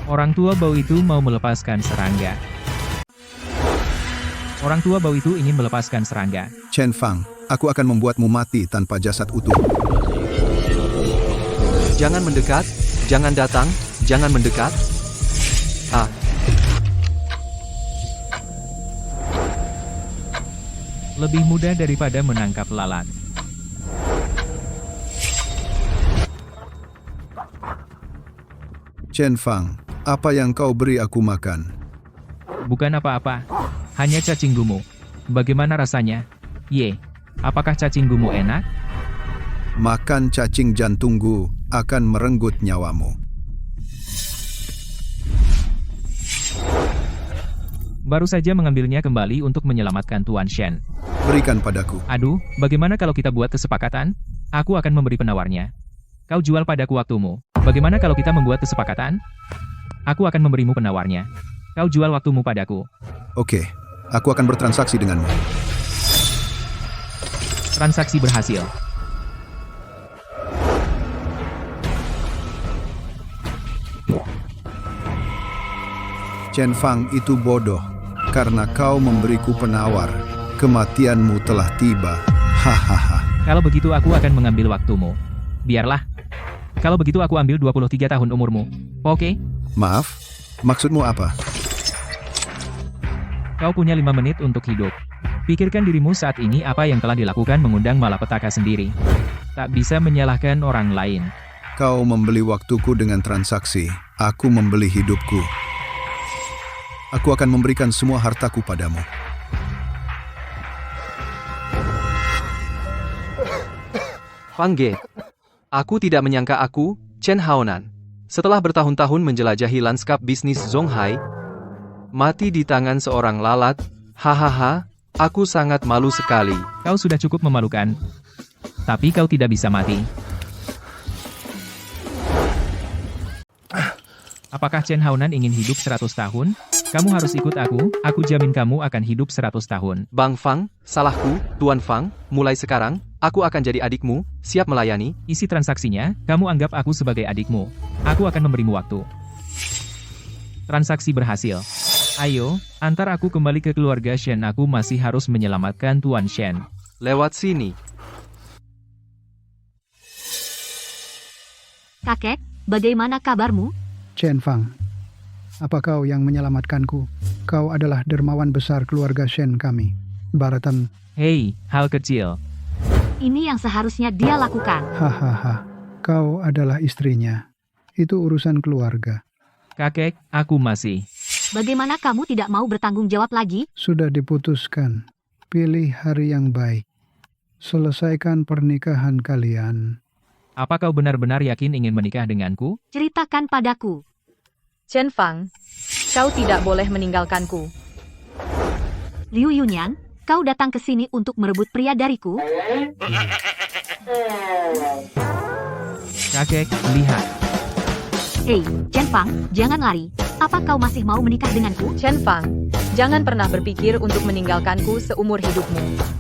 S2: Orang tua bau itu mau melepaskan serangga. Orang tua bau itu ingin melepaskan serangga.
S6: Chen Fang, aku akan membuatmu mati tanpa jasad utuh.
S9: Jangan mendekat, jangan datang, jangan mendekat. Ah,
S2: Lebih mudah daripada menangkap lalat.
S6: Chen Fang, apa yang kau beri aku makan?
S2: Bukan apa-apa. Hanya cacing gumu. Bagaimana rasanya? Ye, apakah cacing gumu enak?
S6: Makan cacing jantungku akan merenggut nyawamu.
S2: Baru saja mengambilnya kembali untuk menyelamatkan Tuan Shen.
S6: Berikan padaku.
S2: Aduh, bagaimana kalau kita buat kesepakatan? Aku akan memberi penawarnya. Kau jual padaku waktumu. Bagaimana kalau kita membuat kesepakatan? Aku akan memberimu penawarnya. Kau jual waktumu padaku.
S6: Oke, aku akan bertransaksi denganmu.
S2: Transaksi berhasil.
S6: Chen Fang itu bodoh, karena kau memberiku penawar. Kematianmu telah tiba. Hahaha.
S2: Kalau begitu aku akan mengambil waktumu. Biarlah. Kalau begitu aku ambil 23 tahun umurmu. Oke?
S6: Maaf, maksudmu apa?
S2: Kau punya 5 menit untuk hidup. Pikirkan dirimu saat ini apa yang telah dilakukan mengundang malapetaka sendiri. Tak bisa menyalahkan orang lain.
S6: Kau membeli waktuku dengan transaksi. Aku membeli hidupku. Aku akan memberikan semua hartaku padamu.
S9: Fang Ge. Aku tidak menyangka aku, Chen Haonan. Setelah bertahun-tahun menjelajahi lanskap bisnis Zonghai, mati di tangan seorang lalat, hahaha, aku sangat malu sekali.
S2: Kau sudah cukup memalukan. Tapi kau tidak bisa mati. Apakah Chen Haonan ingin hidup 100 tahun? Kamu harus ikut aku jamin kamu akan hidup 100 tahun.
S9: Bang Fang, salahku, Tuan Fang, mulai sekarang, aku akan jadi adikmu, siap melayani.
S2: Isi transaksinya, kamu anggap aku sebagai adikmu. Aku akan memberimu waktu. Transaksi berhasil. Ayo, antar aku kembali ke keluarga Shen. Aku masih harus menyelamatkan Tuan Shen.
S9: Lewat sini.
S3: Kakek, bagaimana kabarmu?
S7: Chen Fang, apa kau yang menyelamatkanku? Kau adalah dermawan besar keluarga Shen kami. Baratan.
S2: Hei, hal kecil.
S3: Ini yang seharusnya dia lakukan.
S7: Hahaha, kau adalah istrinya. Itu urusan keluarga.
S2: Kakek, aku masih.
S3: Bagaimana kamu tidak mau bertanggung jawab lagi?
S7: Sudah diputuskan. Pilih hari yang baik. Selesaikan pernikahan kalian.
S2: Apa kau benar-benar yakin ingin menikah denganku?
S3: Ceritakan padaku.
S4: Chen Fang, kau tidak boleh meninggalkanku.
S3: Liu Yunyan, kau datang ke sini untuk merebut pria dariku?
S2: Kakek, lihat.
S3: Hei, Chen Fang, jangan lari. Apa kau masih mau menikah denganku?
S4: Chen Fang, jangan pernah berpikir untuk meninggalkanku seumur hidupmu.